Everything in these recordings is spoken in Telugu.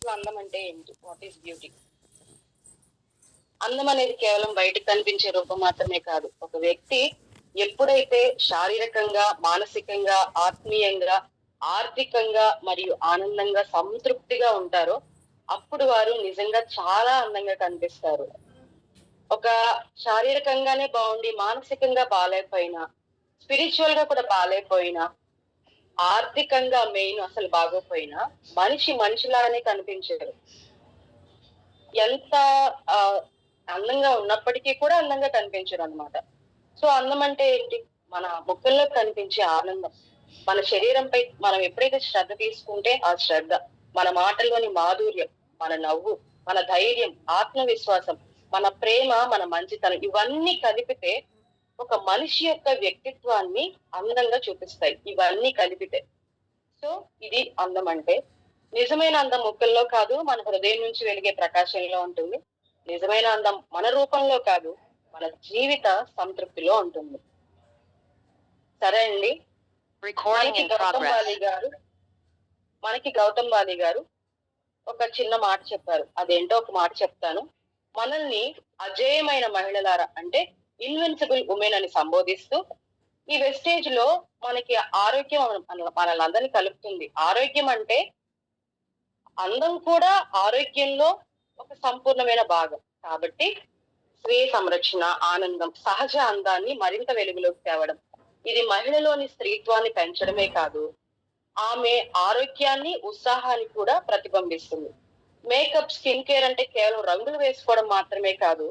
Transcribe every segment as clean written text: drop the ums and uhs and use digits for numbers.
అసలు అందం అంటే ఏంటి? What is beauty? అందం అనేది కేవలం బయటకు కనిపించే రూపం మాత్రమే కాదు. ఒక వ్యక్తి ఎప్పుడైతే శారీరకంగా, మానసికంగా, ఆత్మీయంగా, ఆర్థికంగా మరియు ఆనందంగా, సంతృప్తిగా ఉంటారో అప్పుడు వారు నిజంగా చాలా అందంగా కనిపిస్తారు. ఒక శారీరకంగానే బాగుండి, మానసికంగా బాలేకపోయినా, స్పిరిచువల్ గా కూడా బాలేకపోయినా, ఆర్థికంగా మెయిన్ అసలు బాగోపోయినా, మనిషి మనిషిలాగానే కనిపించరు. ఎంత ఆహ్, అందంగా ఉన్నప్పటికీ కూడా అందంగా కనిపించరనమాట. సో, అందం అంటే ఏంటి? మన ముఖంలో కనిపించే ఆనందం. మన శరీరంపై మనం ఎప్పుడైతే శ్రద్ధ తీసుకుంటే ఆ శ్రద్ధ, మన మాటల్లోని మాధుర్యం, మన నవ్వు, మన ధైర్యం, ఆత్మవిశ్వాసం, మన ప్రేమ, మన మంచితనం ఇవన్నీ కలిపితే ఒక మనిషి యొక్క వ్యక్తిత్వాన్ని అందంగా చూపిస్తాయి. ఇవన్నీ కలిపితే. సో, ఇది అందం అంటే. నిజమైన అందం ముఖంలో కాదు, మన హృదయం నుంచి వెలిగే ప్రకాశంలో ఉంటుంది. నిజమైన అందం మన రూపంలో కాదు, మన జీవిత సంతృప్తిలో ఉంటుంది. సరే అండి. Recording మనకి in గౌతమ్ progress. బాలి గారు మనకి గౌతమ్ బాలి గారు ఒక చిన్న మాట చెప్పారు. అదేంటో ఒక మాట చెప్తాను. మనల్ని అజేయమైన మహిళలారా అంటే ఇన్విన్సిబుల్ వుమెన్ అని సంబోధిస్తూ, ఈ వెస్టేజ్ లో మనకి ఆరోగ్యం మనలందరినీ కలుపుతుంది. ఆరోగ్యం అంటే అందం కూడా ఆరోగ్యంలో ఒక సంపూర్ణమైన భాగం. కాబట్టి స్వీయ సంరక్షణ, ఆనందం, సహజ అందాన్ని మరింత వెలుగులోకి తేవడం. ఇది మహిళలోని స్త్రీత్వాన్ని పెంచడమే కాదు, ఆమె ఆరోగ్యాన్ని, ఉత్సాహాన్ని కూడా ప్రతిబింబిస్తుంది. మేకప్, స్కిన్ కేర్ అంటే కేవలం రంగులు వేసుకోవడం మాత్రమే కాదు,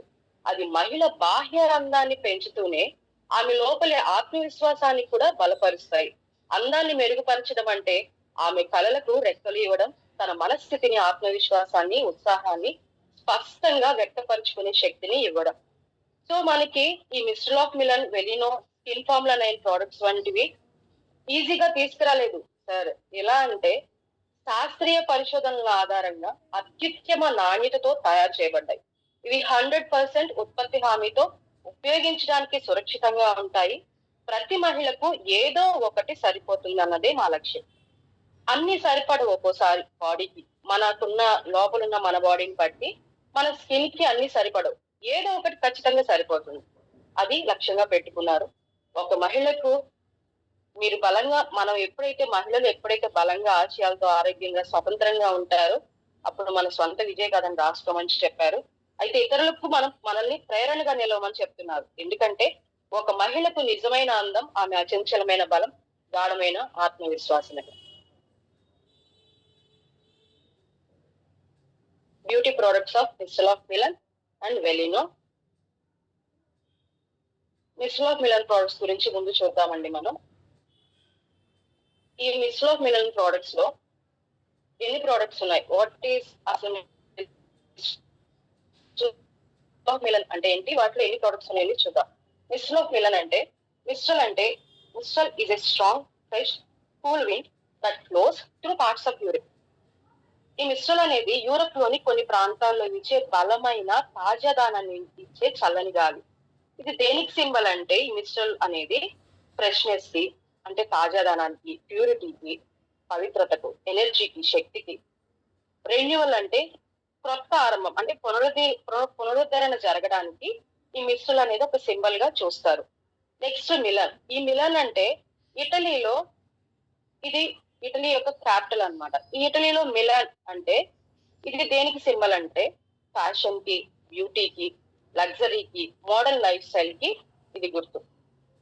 అది మహిళ బాహ్య అందాన్ని పెంచుతూనే ఆమె లోపలి ఆత్మవిశ్వాసాన్ని కూడా బలపరుస్తాయి. అందాన్ని మెరుగుపరచడం అంటే ఆమె కలలకు రెక్కలు ఇవ్వడం, తన మనస్థితిని, ఆత్మవిశ్వాసాన్ని, ఉత్సాహాన్ని స్పష్టంగా వ్యక్తపరుచుకునే శక్తిని ఇవ్వడం. సో మనకి ఈ mistral of Milan, Velino, skin formula 9 products వంటివి ఈజీగా తీసుకురాలేదు సార్. ఎలా అంటే శాస్త్రీయ పరిశోధనల ఆధారంగా అత్యుత్తమ నాణ్యతతో తయారు చేయబడ్డాయి. ఇవి 100% ఉత్పత్తి హామీతో ఉపయోగించడానికి సురక్షితంగా ఉంటాయి. ప్రతి మహిళకు ఏదో ఒకటి సరిపోతుందన్నదే మా లక్ష్యం. అన్ని సరిపడవు ఒక్కోసారి బాడీకి. మనకున్న లోపలున్న మన బాడీని బట్టి మన స్కిన్ కి అన్ని సరిపడవు. ఏదో ఒకటి ఖచ్చితంగా సరిపోతుంది. అది లక్ష్యంగా పెట్టుకున్నారు. ఒక మహిళకు మీరు మనం మహిళలు ఎప్పుడైతే బలంగా, ఆశయాలతో, ఆరోగ్యంగా, స్వతంత్రంగా ఉంటారో అప్పుడు మన స్వంత విజయ కథను రాసుకోమని చెప్పారు. అయితే ఇతరులకు మనల్ని ప్రేరణగా నిలవమని చెప్తున్నారు. ఎందుకంటే ఒక మహిళకు నిజమైన అందం ఆమె అచంచలమైన బలం, గాఢమైన ఆత్మవిశ్వాసమే. Beauty products of mistral of Milan and Velino. Mistral of Milan products గురించి ముందు చూద్దామండి మనం. ఈ మిస్టర్ ఆఫ్ మిలన్ ప్రొడక్ట్స్ లో ఎన్ని ప్రొడక్ట్స్ ఉన్నాయి? వాట్ ఈస్ అసలు మిలన్ అంటే ఏంటి? వాటిలో ఎన్ని ప్రొడక్ట్స్ ఉన్నాయని చూద్దాం. మిస్టర్ ఆఫ్ మిలన్ అంటే mistral is a strong, fresh, cool wind that flows through parts of Europe. ఈ మిస్టల్ అనేది యూరప్ లోని కొన్ని ప్రాంతాల్లో ఇచ్చే బలమైన తాజాదానాన్ని ఇచ్చే చల్లని గాలి. ఇది దేనికి సింబల్ అంటే ఈ మిస్టల్ అనేది ఫ్రెష్నెస్ కి, అంటే తాజాదనానికి, ప్యూరిటీకి, పవిత్రతకు, ఎనర్జీకి, శక్తికి. రెన్యువల్ అంటే క్రొత్త ఆరంభం, అంటే పునరుద్ధరణ జరగడానికి ఈ మిస్టల్ అనేది ఒక సింబల్ గా చూస్తారు. Next melon. ఈ మిలన్ అంటే ఇటలీలో ఇది ఇటలీ యొక్క క్యాపిటల్ అన్నమాట. ఈ ఇటలీలో మిలాన్ అంటే ఇది దేనికి సింబల్ అంటే ఫ్యాషన్ కి, బ్యూటీకి, లగ్జరీకి, మోడర్న్ లైఫ్ స్టైల్ కి ఇది గుర్తు.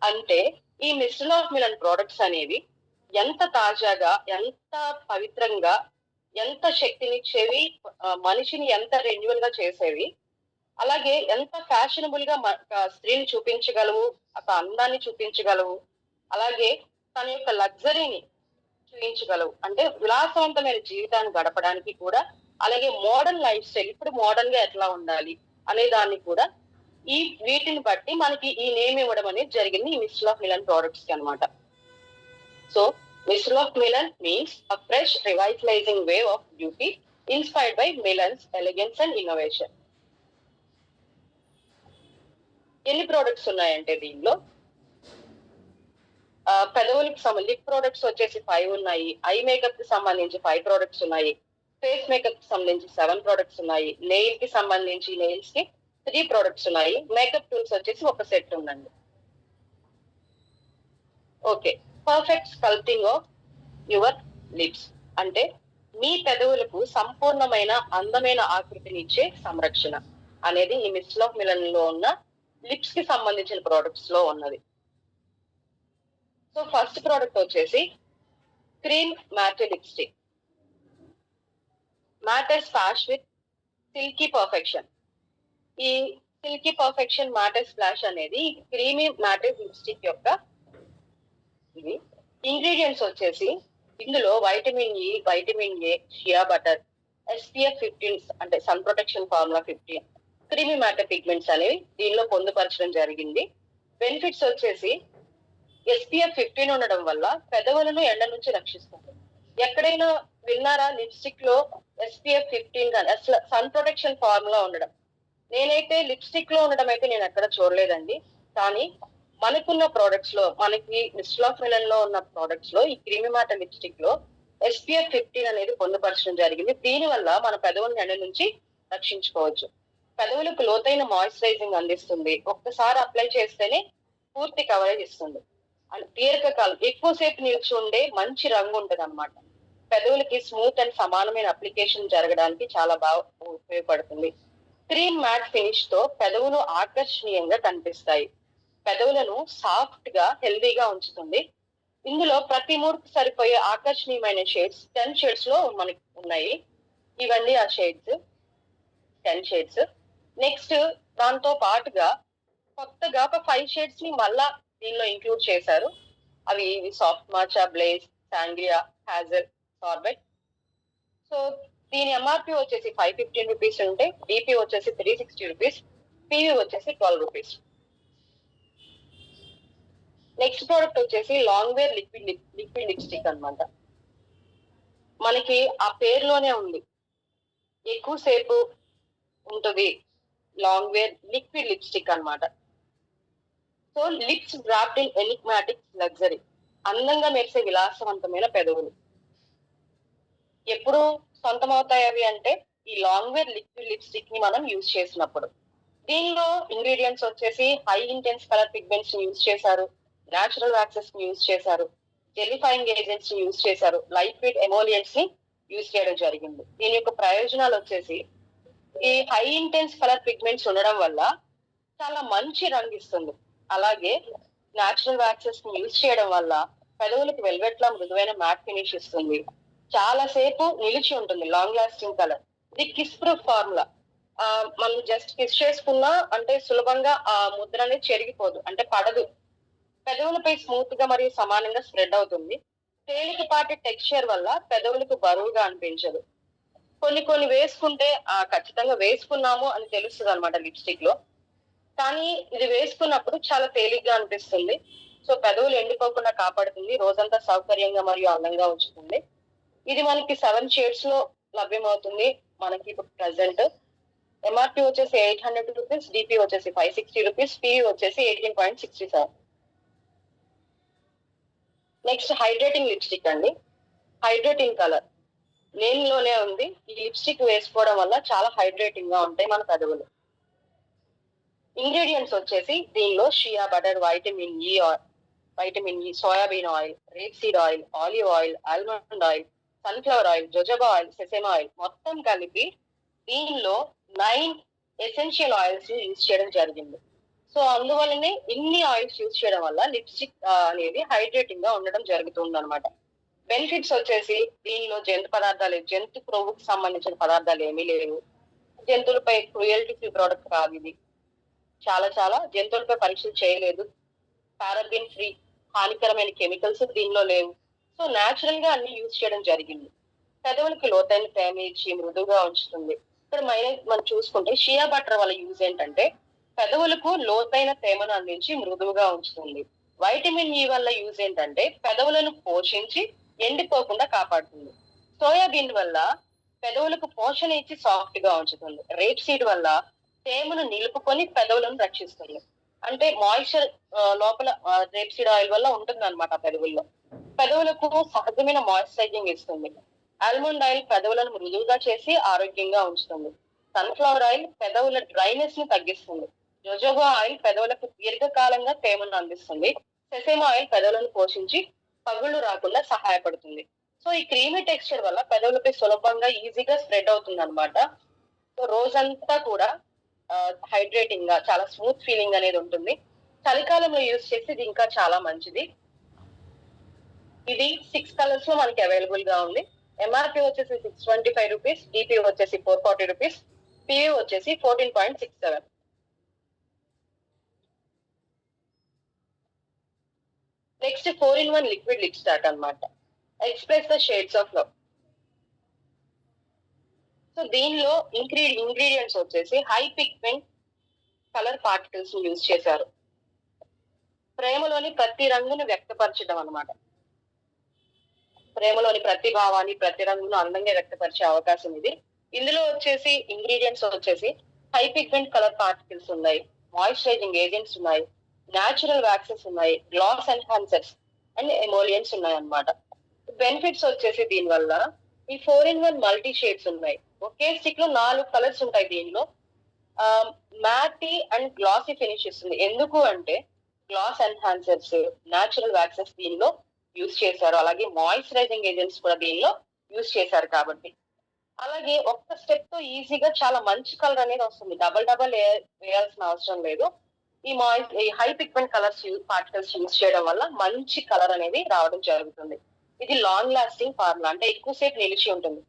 అంటే ఈ మిస్టర్ ఆఫ్ మిలన్ ప్రొడక్ట్స్ అనేవి ఎంత తాజాగా, ఎంత పవిత్రంగా, ఎంత శక్తినిచ్చేవి, మనిషిని ఎంత రెన్యువల్ గా చేసేవి, అలాగే ఎంత ఫ్యాషనబుల్ గా స్త్రీని చూపించగలవు, ఒక అందాన్ని చూపించగలవు, అలాగే తన యొక్క లగ్జరీని చూపించగలవు. అంటే విలాసవంతమైన జీవితాన్ని గడపడానికి కూడా, అలాగే మోడర్న్ లైఫ్ స్టైల్, ఇప్పుడు మోడర్న్ గా ఎట్లా ఉండాలి అనే దాన్ని కూడా వీటిని బట్టి మనకి ఈ నేమ్ ఇవ్వడం అనేది జరిగింది ఈ మిస్టర్ ఆఫ్ మిలన్ ప్రొడక్ట్స్ కి అనమాట. So mistral of Milan means a fresh revitalising way of beauty inspired by Milan's elegance and innovation. ఎన్ని ప్రొడక్ట్స్ ఉన్నాయంటే దీనిలో పెదవులకు లిప్ ప్రొడక్ట్స్ వచ్చేసి 5 ఉన్నాయి. ఐ మేకప్ కి సంబంధించి 5 ప్రొడక్ట్స్ ఉన్నాయి. ఫేస్ మేకప్ కి సంబంధించి 7 ప్రొడక్ట్స్ ఉన్నాయి. నెయిల్ కి సంబంధించి నెయిల్స్ కి 3 ప్రొడక్ట్స్ ఉన్నాయి. మేకప్ టూల్స్ వచ్చేసి ఒక సెట్ ఉందండి. Okay. Perfect sculpting of your lips అంటే మీ పెదవులకు సంపూర్ణమైన అందమైన ఆకృతినిచ్చే సంరక్షణ అనేది ఈ మిస్టిల్ ఆఫ్ మిలన్ లో ఉన్న లిప్స్ కి సంబంధించిన ప్రొడక్ట్స్ లో ఉన్నది. సో ఫస్ట్ ప్రోడక్ట్ వచ్చేసి cream matte lipstick. Matte splash with silky perfection. ఈ సిల్కీ పర్ఫెక్షన్ మ్యాటర్ స్ప్లాష్ అనేది క్రీమీ మ్యాటర్ లిప్స్టిక్ యొక్క ఇది ఇంగ్రీడియంట్స్ వచ్చేసి ఇందులో vitamin E, vitamin A, shea butter, SPF 15 అంటే sun protection formula 15, creamy matte pigments అనేవి దీనిలో పొందుపరచడం జరిగింది. బెనిఫిట్స్ వచ్చేసి SPF 15 ఉండడం వల్ల పెదవులను ఎండ నుంచి రక్షిస్తుంది. ఎక్కడైనా విన్నారా లిప్స్టిక్ లో SPF 15 కానీ అసలు సన్ ప్రొటెక్షన్ ఫార్ములా ఉండడం? నేనైతే లిప్స్టిక్ లో ఉండడం అయితే నేను ఎక్కడ చూడలేదండి. కానీ మనకున్న ప్రోడక్ట్స్ లో మనకి మిస్టిల్ ఆఫ్ మిలన్ లో ఉన్న ప్రోడక్ట్స్ లో ఈ క్రీమీ మ్యాటర్ లిప్స్టిక్ లో SPF 15 అనేది పొందుపరచడం జరిగింది. దీని వల్ల మన పెదవులను ఎండ నుంచి రక్షించుకోవచ్చు. పెదవులకు లోతైన మాయిశ్చరైజింగ్ అందిస్తుంది. ఒక్కసారి అప్లై చేస్తేనే పూర్తి కవరేజ్ ఇస్తుంది. దీర్ఘకాలం ఎక్కువసేపు నిలిచి ఉండే మంచి రంగు ఉంటుంది అనమాట. పెదవులకి స్మూత్ అండ్ సమానమైన అప్లికేషన్ జరగడానికి చాలా బాగా ఉపయోగపడుతుంది. క్రీమ్ మ్యాట్ ఫినిష్ తో పెదవులు ఆకర్షణీయంగా కనిపిస్తాయి. పెదవులను సాఫ్ట్ గా హెల్దీగా ఉంచుతుంది. ఇందులో ప్రతి మూడుకు సరిపోయే ఆకర్షణీయమైన షేడ్స్ 10 షేడ్స్ లో మనకి ఉన్నాయి. ఇవన్నీ ఆ షేడ్స్ 10 షేడ్స్. నెక్స్ట్ దాంతో పాటుగా కొత్తగా ఒక 5 షేడ్స్ ని మళ్ళా దీనిలో ఇంక్లూడ్ చేశారు. అవి soft matcha, blaze, sangria, hazel, sorbet. So దీని ఎంఆర్పి వచ్చేసి 515 రూపీస్ ఉంటే డిపి వచ్చేసి 360 రూపీస్, పివి వచ్చేసి 12 రూపీస్. నెక్స్ట్ ప్రోడక్ట్ వచ్చేసి లాంగ్ వేర్ లిక్విడ్ లిప్స్టిక్ అన్నమాట. మనకి ఆ పేరులోనే ఉంది, ఎక్కువసేపు ఉంటుంది. లాంగ్ వేర్ లిక్విడ్ లిప్స్టిక్ అన్నమాట. So lips dropped in enigmatic luxury. అందంగా మెరిసే విలాసవంతమైన పెదవులు ఎప్పుడు సొంతమవుతాయి అవి అంటే ఈ లాంగ్ వేర్ లిక్విడ్ లిప్స్టిక్ ని మనం యూజ్ చేసినప్పుడు. దీనిలో ఇంగ్రీడియంట్స్ వచ్చేసి హై ఇంటెన్స్ కలర్ పిగ్మెంట్స్ ని యూజ్ చేశారు, న్యాచురల్ వ్యాక్సెస్ ని యూజ్ చేశారు, జెలిఫైయింగ్ ఏజెంట్స్ ని యూజ్ చేశారు, లైట్ వెయిట్ ఎమోలియంట్స్ ని యూజ్ చేయడం జరిగింది. దీని యొక్క ప్రయోజనాలు వచ్చేసి ఈ హై ఇంటెన్స్ కలర్ పిగ్మెంట్స్ ఉండడం వల్ల చాలా మంచి రంగు ఇస్తుంది. అలాగే న్యాచురల్ వ్యాక్సెస్ ని యూజ్ చేయడం వల్ల పెదవులకు వెల్వెట్ లా మృదువైన మ్యాట్ ఫినిష్ ఇస్తుంది. చాలా సేపు నిలిచి ఉంటుంది, లాంగ్ లాస్టింగ్ కలర్. ఇది కిస్ ప్రూఫ్ ఫార్ములా. మనం జస్ట్ కిస్ చేసుకున్నా అంటే సులభంగా ఆ ముద్ర అనేది చెరిగిపోదు, అంటే పడదు. పెదవులపై స్మూత్ గా మరియు సమానంగా స్ప్రెడ్ అవుతుంది. తేలికపాటి టెక్స్చర్ వల్ల పెదవులకు బరువుగా అనిపించదు. కొన్ని వేసుకుంటే ఖచ్చితంగా వేసుకున్నాము అని తెలుస్తుంది అనమాట లిప్స్టిక్ లో. కానీ ఇది వేసుకున్నప్పుడు చాలా తేలిగ్గా అనిపిస్తుంది. సో పెదవులు ఎండిపోకుండా కాపాడుతుంది, రోజంతా సౌకర్యంగా మరియు అందంగా ఉంచుతుంది. ఇది మనకి 7 షేడ్స్ లో లభ్యమవుతుంది. మనకి ఇప్పుడు ప్రెసెంట్ ఎంఆర్పి వచ్చేసి 800 రూపీస్, డిపి వచ్చేసి 560 రూపీస్, పివి వచ్చేసి 18.67. నెక్స్ట్ హైడ్రేటింగ్ లిప్స్టిక్ అండి. హైడ్రేటింగ్ కలర్ నేమ్ లోనే ఉంది. ఈ లిప్స్టిక్ వేసుకోవడం వల్ల చాలా హైడ్రేటింగ్ గా ఉంటాయి మన పెదవులు. ఇంగ్రీడియంట్స్ వచ్చేసి దీనిలో shea butter, vitamin E, soybean oil, rape seed oil, olive oil, almond oil, sunflower oil, jojoba oil, sesame oil మొత్తం కలిపి దీనిలో 9 ఎసెన్షియల్ ఆయిల్స్ యూజ్ చేయడం జరిగింది. సో అందువల్లనే ఇన్ని ఆయిల్స్ యూజ్ చేయడం వల్ల లిప్స్టిక్ అనేది హైడ్రేటింగ్ గా ఉండడం జరుగుతుంది అనమాట. బెనిఫిట్స్ వచ్చేసి దీనిలో జంతు క్రొవ్వుకు సంబంధించిన పదార్థాలు ఏమీ లేవు. జంతువులపై క్రూయల్టీ ఫ్రీ ప్రోడక్ట్ కాదు ఇది. చాలా జంతువులపై పరీక్షలు చేయలేదు. పారాబిన్ ఫ్రీ, హానికరమైన కెమికల్స్ దీనిలో లేవు. సో న్యాచురల్ గా అన్ని యూజ్ చేయడం జరిగింది. పెదవులకి లోతైన తేమ ఇచ్చి మృదువుగా ఉంచుతుంది. ఇక్కడ మనం చూసుకుంటే షియా బటర్ వల్ల యూజ్ ఏంటంటే పెదవులకు లోతైన తేమను అందించి మృదువుగా ఉంచుతుంది. వైటమిన్ ఈ వల్ల యూజ్ ఏంటంటే పెదవులను పోషించి ఎండిపోకుండా కాపాడుతుంది. సోయాబీన్ వల్ల పెదవులకు పోషణ ఇచ్చి సాఫ్ట్ గా ఉంచుతుంది. రేప్ సీడ్ వల్ల తేమను నిలుపుకొని పెదవులను రక్షిస్తుంది. అంటే మాయిశ్చర్ లోపల రేప్ సీడ్ ఆయిల్ వల్ల ఉంటుంది అనమాట పెదవుల్లో. పెదవులకు సహజమైన మాయిశ్చరైజింగ్ ఇస్తుంది. ఆల్మండ్ ఆయిల్ పెదవులను మృదువుగా చేసి ఆరోగ్యంగా ఉంచుతుంది. సన్‌ఫ్లవర్ ఆయిల్ పెదవుల డ్రైనెస్ ని తగ్గిస్తుంది. జోజోబా ఆయిల్ పెదవులకు దీర్ఘకాలంగా తేమను అందిస్తుంది. సెసేమ్ ఆయిల్ పెదవులను పోషించి పగుళ్లు రాకుండా సహాయపడుతుంది. సో ఈ క్రీమీ టెక్స్చర్ వల్ల పెదవులపై సులభంగా ఈజీగా స్ప్రెడ్ అవుతుందన్నమాట. సో రోజంతా కూడా హైడ్రేటింగ్ గా చాలా స్మూత్ ఫీలింగ్ అనేది ఉంటుంది. చలికాలంలో యూజ్ చేస్తే ఇది ఇంకా చాలా మంచిది. ఇది 6 కలర్స్ లో మనకి అవైలబుల్ గా ఉంది. ఎంఆర్పి వచ్చేసి ₹625, డిపి వచ్చేసి ₹440, పివి వచ్చేసి 14.67. Next 4-in-1 liquid lip start అన్నమాట. Express the shades of love. So దీనిలో ఇంగ్రీడియంట్స్ వచ్చేసి high pigment colour particles use చేశారు. ప్రేమలోని ప్రతి రంగును వ్యక్తపరచడం అన్నమాట. ప్రేమలోని ప్రతి భావాన్ని, ప్రతి రంగును అందంగా వ్యక్తపరిచే అవకాశం ఇది. ఇందులో వచ్చేసి ఇంగ్రీడియంట్స్ వచ్చేసి హై పిగ్మెంట్ కలర్ పార్టికల్స్ ఉన్నాయి, మాయిశ్చరైజింగ్ ఏజెంట్స్ ఉన్నాయి, న్యాచురల్ వ్యాక్సెస్ ఉన్నాయి, గ్లాస్ ఎన్హాన్సర్స్ అండ్ ఎమోలియన్స్ ఉన్నాయన్నమాట. బెనిఫిట్స్ వచ్చేసి దీనివల్ల ఈ 4-in-1 మల్టీ షేడ్స్ ఉన్నాయి. ఒకే స్టిక్ లో 4 కలర్స్ ఉంటాయి దీనిలో. మ్యాటీ అండ్ గ్లాసీ ఫినిష్ ఇస్తుంది. ఎందుకు అంటే గ్లాస్ ఎన్హాన్సర్స్, న్యాచురల్ వ్యాక్సెస్ దీనిలో యూజ్ చేశారు. అలాగే మాయిశ్చరైజింగ్ ఏజెంట్స్ కూడా దీనిలో యూజ్ చేశారు కాబట్టి. అలాగే ఒక్క స్టెప్ తో ఈజీగా చాలా మంచి కలర్ అనేది వస్తుంది. డబల్ డబల్ వేయాల్సిన అవసరం లేదు. ఈ high pigment colours particles use చేయడం వల్ల మంచి కలర్ అనేది రావడం జరుగుతుంది. ఇది లాంగ్ లాస్టింగ్ ఫార్ములా, అంటే ఎక్కువసేపు నిలిచి ఉంటుంది.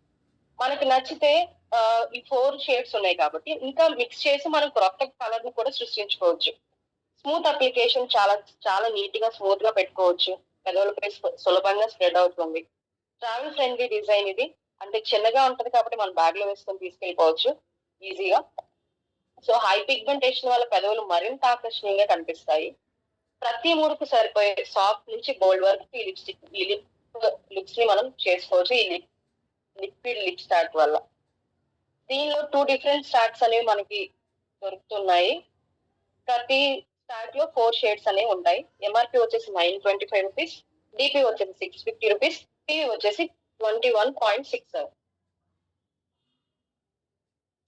మనకి నచ్చితే ఈ 4 షేడ్స్ ఉన్నాయి కాబట్టి ఇంకా మిక్స్ చేసి మనం క్రొత్త కలర్ ని కూడా సృష్టించుకోవచ్చు. స్మూత్ అప్లికేషన్ చాలా చాలా నీట్ గా స్మూత్ గా పెట్టుకోవచ్చు. పెదవులపై సులభంగా స్ప్రెడ్ అవుతుంది. ట్రావెల్ ఫ్రెండ్లీ డిజైన్ ఇది. అంటే చిన్నగా ఉంటది కాబట్టి మనం బ్యాగ్ లో వేసుకొని తీసుకెళ్ళిపోవచ్చు ఈజీగా. సో హై పిగ్మెంటేషన్ వల్ల పెదవులు మరింత ఆకర్షణీయంగా కనిపిస్తాయి. ప్రతి మూడుకు సరిపోయే సాఫ్ట్ నుంచి బోల్డ్ వరకు ఈ లిప్స్ ని మనం చేసుకోవచ్చు ఈ లిక్విడ్ లిప్ స్టార్ట్ వల్ల. దీనిలో 2 డిఫరెంట్ స్టార్ట్స్ అనేవి మనకి దొరుకుతున్నాయి. ప్రతి స్టార్ట్ లో 4 షేడ్స్ అనేవి ఉంటాయి. ఎంఆర్పి వచ్చేసి ₹925, డిపి వచ్చేసి ₹650, పివి వచ్చేసి 21.67.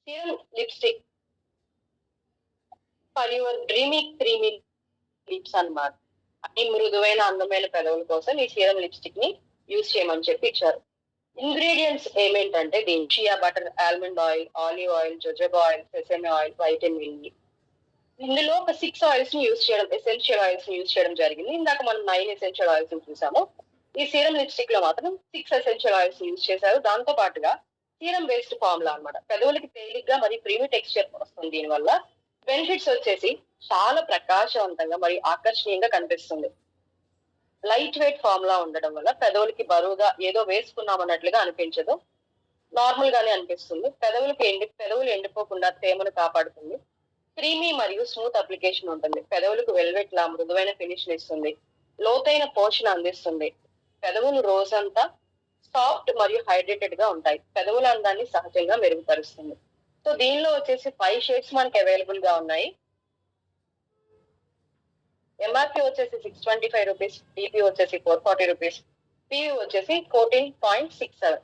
Serum lipstick for your dreamy creamy lips అన్నమాట. ఈ మృదువైన అందమైన పెదవుల కోసం ఈ సీరం లిప్స్టిక్ ని యూజ్ చేయమని చెప్పి ఇచ్చారు. ఇంగ్రీడియంట్స్ ఏమేంటంటే దీని shea butter, almond oil, olive oil, jojoba oil, sesame oil, vitamin ఇ. ఇందులో ఒక 6 ఆయిల్స్ ని యూజ్ చేయడం, ఎసెన్షియల్ ఆయిల్స్ ని యూజ్ చేయడం జరిగింది. ఇందాక మనం 9 ఎసెన్షియల్ ఆయిల్స్ ని చూసాము. ఈ సీరం లిప్స్టిక్ లో మాత్రం 6 ఎసెన్షియల్ ఆయిల్స్ యూజ్ చేశారు. దాంతో పాటుగా సీరం బేస్డ్ ఫార్ములా అన్నమాట. పెదవులకి తేలిగ్గా మరియు క్రీమీ టెక్స్చర్ వస్తుంది దీనివల్ల. బెనిఫిట్స్ వచ్చేసి చాలా ప్రకాశవంతంగా మరియు ఆకర్షణీయంగా కనిపిస్తుంది. లైట్ వెయిట్ ఫార్ములా ఉండడం వల్ల పెదవులకి బరువుగా ఏదో వేసుకున్నామన్నట్లుగా అనిపించదు. నార్మల్ గానే అనిపిస్తుంది. పెదవులు ఎండిపోకుండా తేమను కాపాడుతుంది. క్రీమీ మరియు స్మూత్ అప్లికేషన్ ఉంటుంది. పెదవులకు వెల్వెట్ లా మృదువైన ఫినిష్ ఇస్తుంది. లోతైన పోషణ అందిస్తుంది. పెదవులు రోజంతా సాఫ్ట్ మరియు హైడ్రేటెడ్ గా ఉంటాయి. పెదవుల అందాన్ని సహజంగా మెరుగుపరుస్తుంది. సో దీనిలో వచ్చేసి 5 షేడ్స్ మనకి అవైలబుల్ గా ఉన్నాయి. ఎంఆర్పి వచ్చేసి ₹625, డిపి వచ్చేసి ₹440, పివి వచ్చేసి 14.67.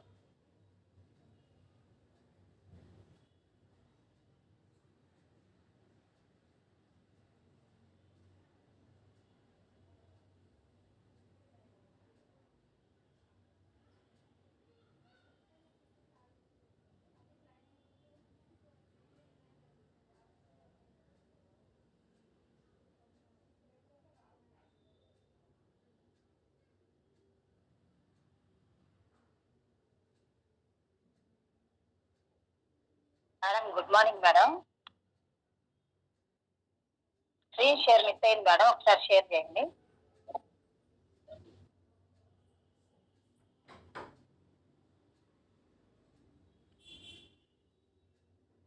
Madam good morning madam. Screen share miss అయింది మేడం, ఒకసారి షేర్ చేయండి.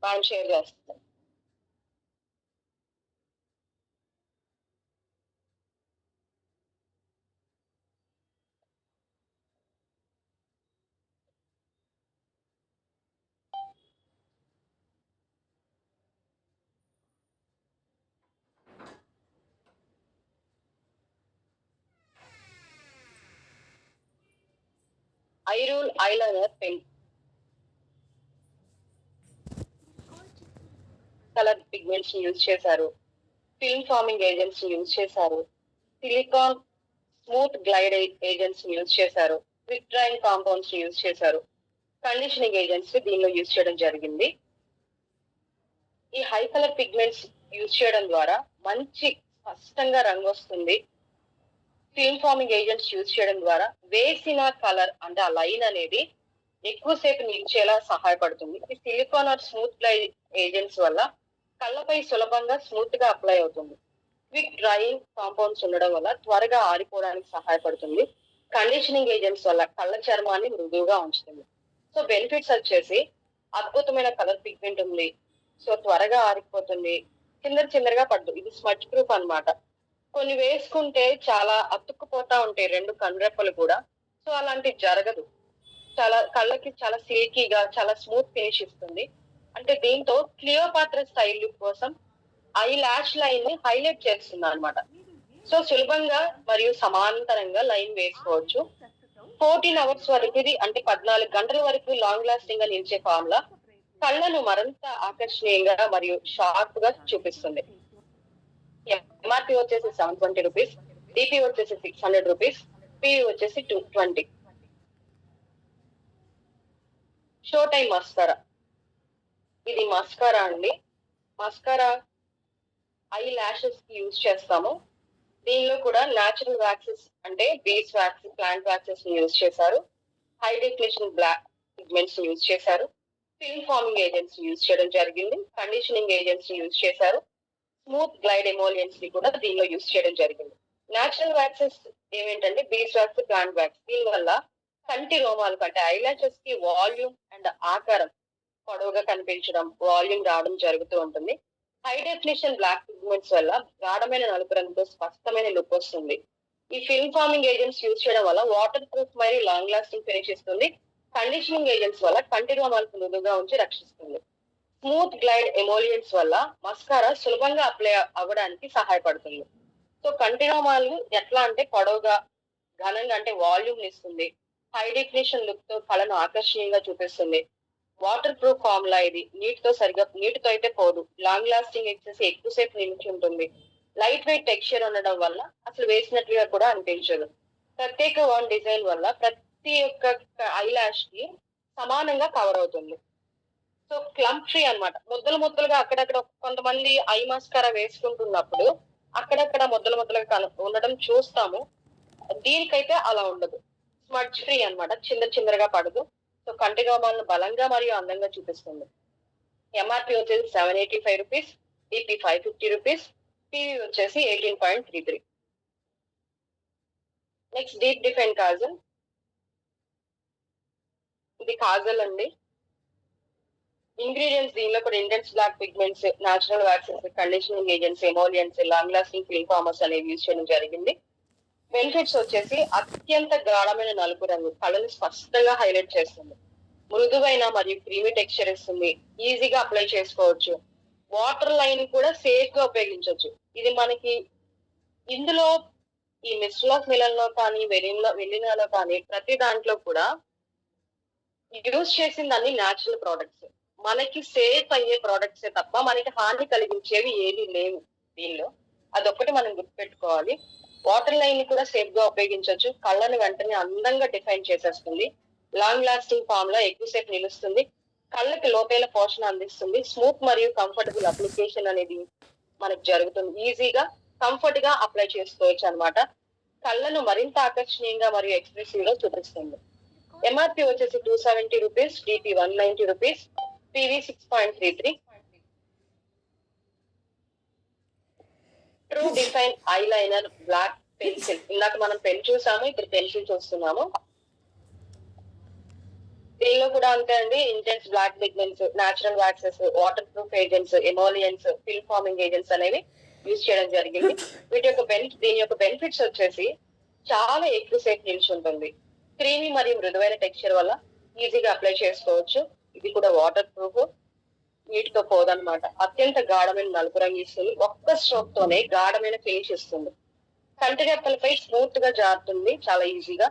మనం షేర్ చేస్తాం. ఐరూల్ eyeliner pen colour pigments use చేశారు, ఫిల్మ్ ఫార్మింగ్ ఏజెంట్స్ యూజ్ చేశారు, silicone smooth glide agents use చేశారు, క్విక్ డ్రైయింగ్ కాంపౌండ్స్ యూజ్ చేశారు, కండిషనింగ్ ఏజెంట్స్ దీనిలో యూజ్ చేయడం జరిగింది. ఈ హై కలర్ పిగ్మెంట్స్ యూజ్ చేయడం ద్వారా మంచి స్పష్టంగా రంగు వస్తుంది. ఫిల్మ్ ఫార్మింగ్ ఏజెంట్స్ యూజ్ చేయడం ద్వారా వేసిన కలర్ అంటే ఆ లైన్ అనేది ఎక్కువసేపు నిలిచేలా సహాయపడుతుంది. ఈ silicone or smooth glide agents వల్ల కళ్ళపై సులభంగా స్మూత్ గా అప్లై అవుతుంది. క్విక్ డ్రైయింగ్ కాంపౌండ్స్ ఉండడం వల్ల త్వరగా ఆరిపోవడానికి సహాయపడుతుంది. కండిషనింగ్ ఏజెంట్స్ వల్ల కళ్ళ చర్మాన్ని మృదువుగా ఉంచుతుంది. సో బెనిఫిట్స్ వచ్చేసి అద్భుతమైన కలర్ పిగ్మెంట్ ఉంది, సో త్వరగా ఆరిపోతుంది, చిందరగా పడ్డు. ఇది స్మచ్ ప్రూఫ్ అన్నమాట. కొన్ని వేసుకుంటే చాలా అతుక్కుపోతా ఉంటాయి రెండు కనురెప్పలు కూడా, సో అలాంటి జరగదు. చాలా కళ్ళకి చాలా సిల్కీగా చాలా స్మూత్ ఫినిష్ ఇస్తుంది. అంటే దీంతో క్లియోపాత్ర స్టైల్ లుక్ కోసం ఐ లాష్ లైన్ ని హైలైట్ చేస్తుంది అన్నమాట. సో సులభంగా మరియు సమాంతరంగా లైన్ వేసుకోవచ్చు. 14 అవర్స్ వరకు ఇది అంటే 14 గంటల వరకు లాంగ్ లాస్టింగ్ గా నిలిచే ఫార్ములా కళ్ళను మరింత ఆకర్షణీయంగా మరియు షార్ప్ గా చూపిస్తుంది. ఎంఆర్పి వచ్చేసి 720 రూపీస్, డిపి వచ్చేసి 600 రూపీస్, పివి వచ్చేసి 220. Show time mascara. ఇది మస్కారా అండి. మస్కారా ఐ లాషెస్ కి యూజ్ చేస్తాము. దీనిలో కూడా న్యాచురల్ వ్యాక్సెస్ అంటే బీస్ వ్యాక్స్, ప్లాంట్ వ్యాక్సెస్ ని యూజ్ చేశారు. High definition black pigments use చేశారు. ఫిల్మ్ ఫార్మింగ్ ఏజెంట్స్ యూజ్ చేయడం జరిగింది. కండిషనింగ్ ఏజెంట్స్ యూజ్ చేశారు. స్మూత్ గ్లైడ్ ఎమోలియన్స్ ని కూడా దీనిలో యూజ్ చేయడం జరిగింది. న్యాచురల్ వ్యాక్సెస్ ఏమేంటంటే బీస్ వ్యాక్స్, ప్లాంట్ వ్యాక్స్. దీని వల్ల కంటి రోమాలు అంటే ఐలాషెస్ కి వాల్యూమ్ అండ్ ఆకారం పొడవుగా కనిపించడం, వాల్యూమ్ రావడం జరుగుతూ ఉంటుంది. హై డెఫినేషన్ బ్లాక్ పిగ్మెంట్స్ వల్ల గాఢమైన నలుపు రంగుతో స్పష్టమైన లుక్ వస్తుంది. ఈ ఫిల్మ్ ఫార్మింగ్ ఏజెంట్స్ యూజ్ చేయడం వల్ల వాటర్ ప్రూఫ్ మరియు లాంగ్ లాస్టింగ్ ఫినిష్ ఇస్తుంది. కండిషనింగ్ ఏజెంట్స్ వల్ల కంటి రోమాలకు మృదువుగా ఉంచి రక్షిస్తుంది. స్మూత్ గ్లైడ్ ఎమోలియన్స్ వల్ల మస్కారా సులభంగా అప్లై అవ్వడానికి సహాయపడుతుంది. సో కంటి రోమాలు ఎట్లా అంటే పొడవుగా, ఘనంగా అంటే వాల్యూమ్ ఇస్తుంది. హై డెఫినేషన్ లుక్ తో కళను ఆకర్షణీయంగా చూపిస్తుంది. వాటర్ ప్రూఫ్ ఫార్ములా ఇది. నీటితో అయితే పోదు. లాంగ్ లాస్టింగ్ ఎక్సెస్ ఎక్కువసేపు నిలిచి ఉంటుంది. లైట్ వెయిట్ టెక్స్చర్ ఉండడం వల్ల అసలు వేసినట్లుగా కూడా అనిపించదు. ప్రత్యేక వన్ డిజైన్ వల్ల ప్రతి ఒక్క ఐ లాష్ కి సమానంగా కవర్ అవుతుంది. సో క్లంప్ ఫ్రీ అన్నమాట. ముద్దలుగా అక్కడక్కడ కొంతమంది ఐ మస్కారా వేసుకుంటున్నప్పుడు అక్కడక్కడ ముద్దలుగా ఉండడం చూస్తాము. దీనికైతే అలా ఉండదు. స్మడ్జ్ ఫ్రీ అన్నమాట. చిందరగా పడదు. సో కంటి రోమాలను బలంగా మరియు అందంగా చూపిస్తుంది. ఎంఆర్పి వచ్చేసి 785 రూపీస్, డిపి 550 రూపీస్, పివి వచ్చేసి 18.33. Next deep define kajal. ఇది కాజల్ అండి. ఇంగ్రీడియంట్స్ దీనిలో కూడా intense black pigments, natural waxes, conditioning agents, emollients, long lasting film formers అనేవి యూజ్ చేయడం జరిగింది. బెనిఫిట్స్ వచ్చేసి అత్యంత గాఢమైన నలుపు రంగు కళ్ళని స్పష్టంగా హైలైట్ చేస్తుంది. మృదువైన మరియు క్రీమీ టెక్స్చర్ ఇస్తుంది. ఈజీగా అప్లై చేసుకోవచ్చు. వాటర్ లైన్ కూడా సేఫ్ గా ఉపయోగించవచ్చు. ఇది మనకి ఇందులో ఈ మిస్టర్ ఆఫ్ మిలన్ లో కానీ వెలినాలో కానీ ప్రతి దాంట్లో కూడా యూజ్ చేసింది అన్ని న్యాచురల్ ప్రోడక్ట్స్. మనకి సేఫ్ అయ్యే ప్రోడక్ట్సే తప్ప మనకి హాని కలిగించేవి ఏవి లేవు దీనిలో. అదొక్కటి మనం గుర్తుపెట్టుకోవాలి. వాటర్ లైన్ ని కూడా సేఫ్ గా ఉపయోగించవచ్చు. కళ్ళని వెంటనే అందంగా డిఫైన్ చేసేస్తుంది. లాంగ్ లాస్టింగ్ ఫార్ములా ఎక్కువసేపు నిలుస్తుంది. కళ్ళకి లోపల పోషణ అందిస్తుంది. స్మూత్ మరియు కంఫర్టబుల్ అప్లికేషన్ అనేది మనకు జరుగుతుంది. ఈజీగా కంఫర్ట్ గా అప్లై చేసుకోవచ్చు అన్నమాట. కళ్ళను మరింత ఆకర్షణీయంగా మరియు ఎక్స్ప్రెసివ్ గా చూపిస్తుంది. ఎంఆర్పి వచ్చేసి 270 rupees, DP 190 rupees, PV 6.33. True define eyeliner black pencil. ఇందాక మనం పెన్ చూసాము, ఇప్పుడు పెన్సిల్ చూస్తున్నాము. దీనిలో కూడా అంతే అండి. Intense black pigments, natural waxes, water proof agents, emollients, film forming agents అనేవి యూజ్ చేయడం జరిగింది. దీని యొక్క బెనిఫిట్స్ వచ్చేసి చాలా ఎక్కువసేపు నిలిచి ఉంటుంది. క్రీమీ మరియు మృదువైన టెక్స్చర్ వల్ల ఈజీగా అప్లై చేసుకోవచ్చు. ఇది కూడా వాటర్ ప్రూఫ్, నీటితో పోదన్నమాట. అత్యంత గాఢమైన నలుపు రంగు ఇస్తుంది. ఒక్క స్ట్రోక్ తోనే గాఢమైన ఫినిష్ ఇస్తుంది. కంటి రెప్పలపై స్మూత్ గా జారుతుంది చాలా ఈజీగా.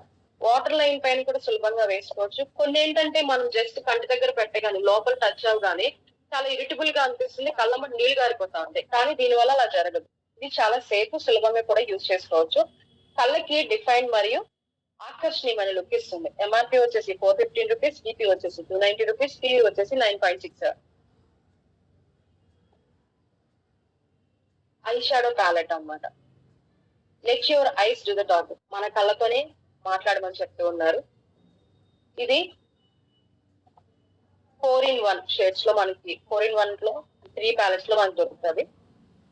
వాటర్ లైన్ పైన కూడా సులభంగా వేసుకోవచ్చు. కొన్ని ఏంటంటే మనం జస్ట్ కంటి దగ్గర పెట్టగానే లోపల టచ్ అవగానే చాలా ఇరిటబుల్ గా అనిపిస్తుంది. కళ్ళమ్మట నీళ్లు గారిపోతా ఉంటాయి. కానీ దీనివల్ల అలా జరగదు. ఇది చాలా సేఫ్, సులభంగా కూడా యూజ్ చేసుకోవచ్చు. కళ్ళకి డిఫైన్ మరియు ఆకర్షణీయమైన లుక్ ఇస్తుంది. ఎంఆర్పీ వచ్చేసి ₹415, డిపి వచ్చేసి ₹290, టీవీ వచ్చేసి 9.6. ఐ షాడో ప్యాలెట్ అన్నమాట. Let your eyes do the talk. మన కళ్ళతోనే మాట్లాడమని చెప్తూ ఉన్నారు. ఇది 4-in-1 షేడ్స్ లో మనకి 4-in-1 లో 3 ప్యాలెట్స్ లో మనకు దొరుకుతుంది.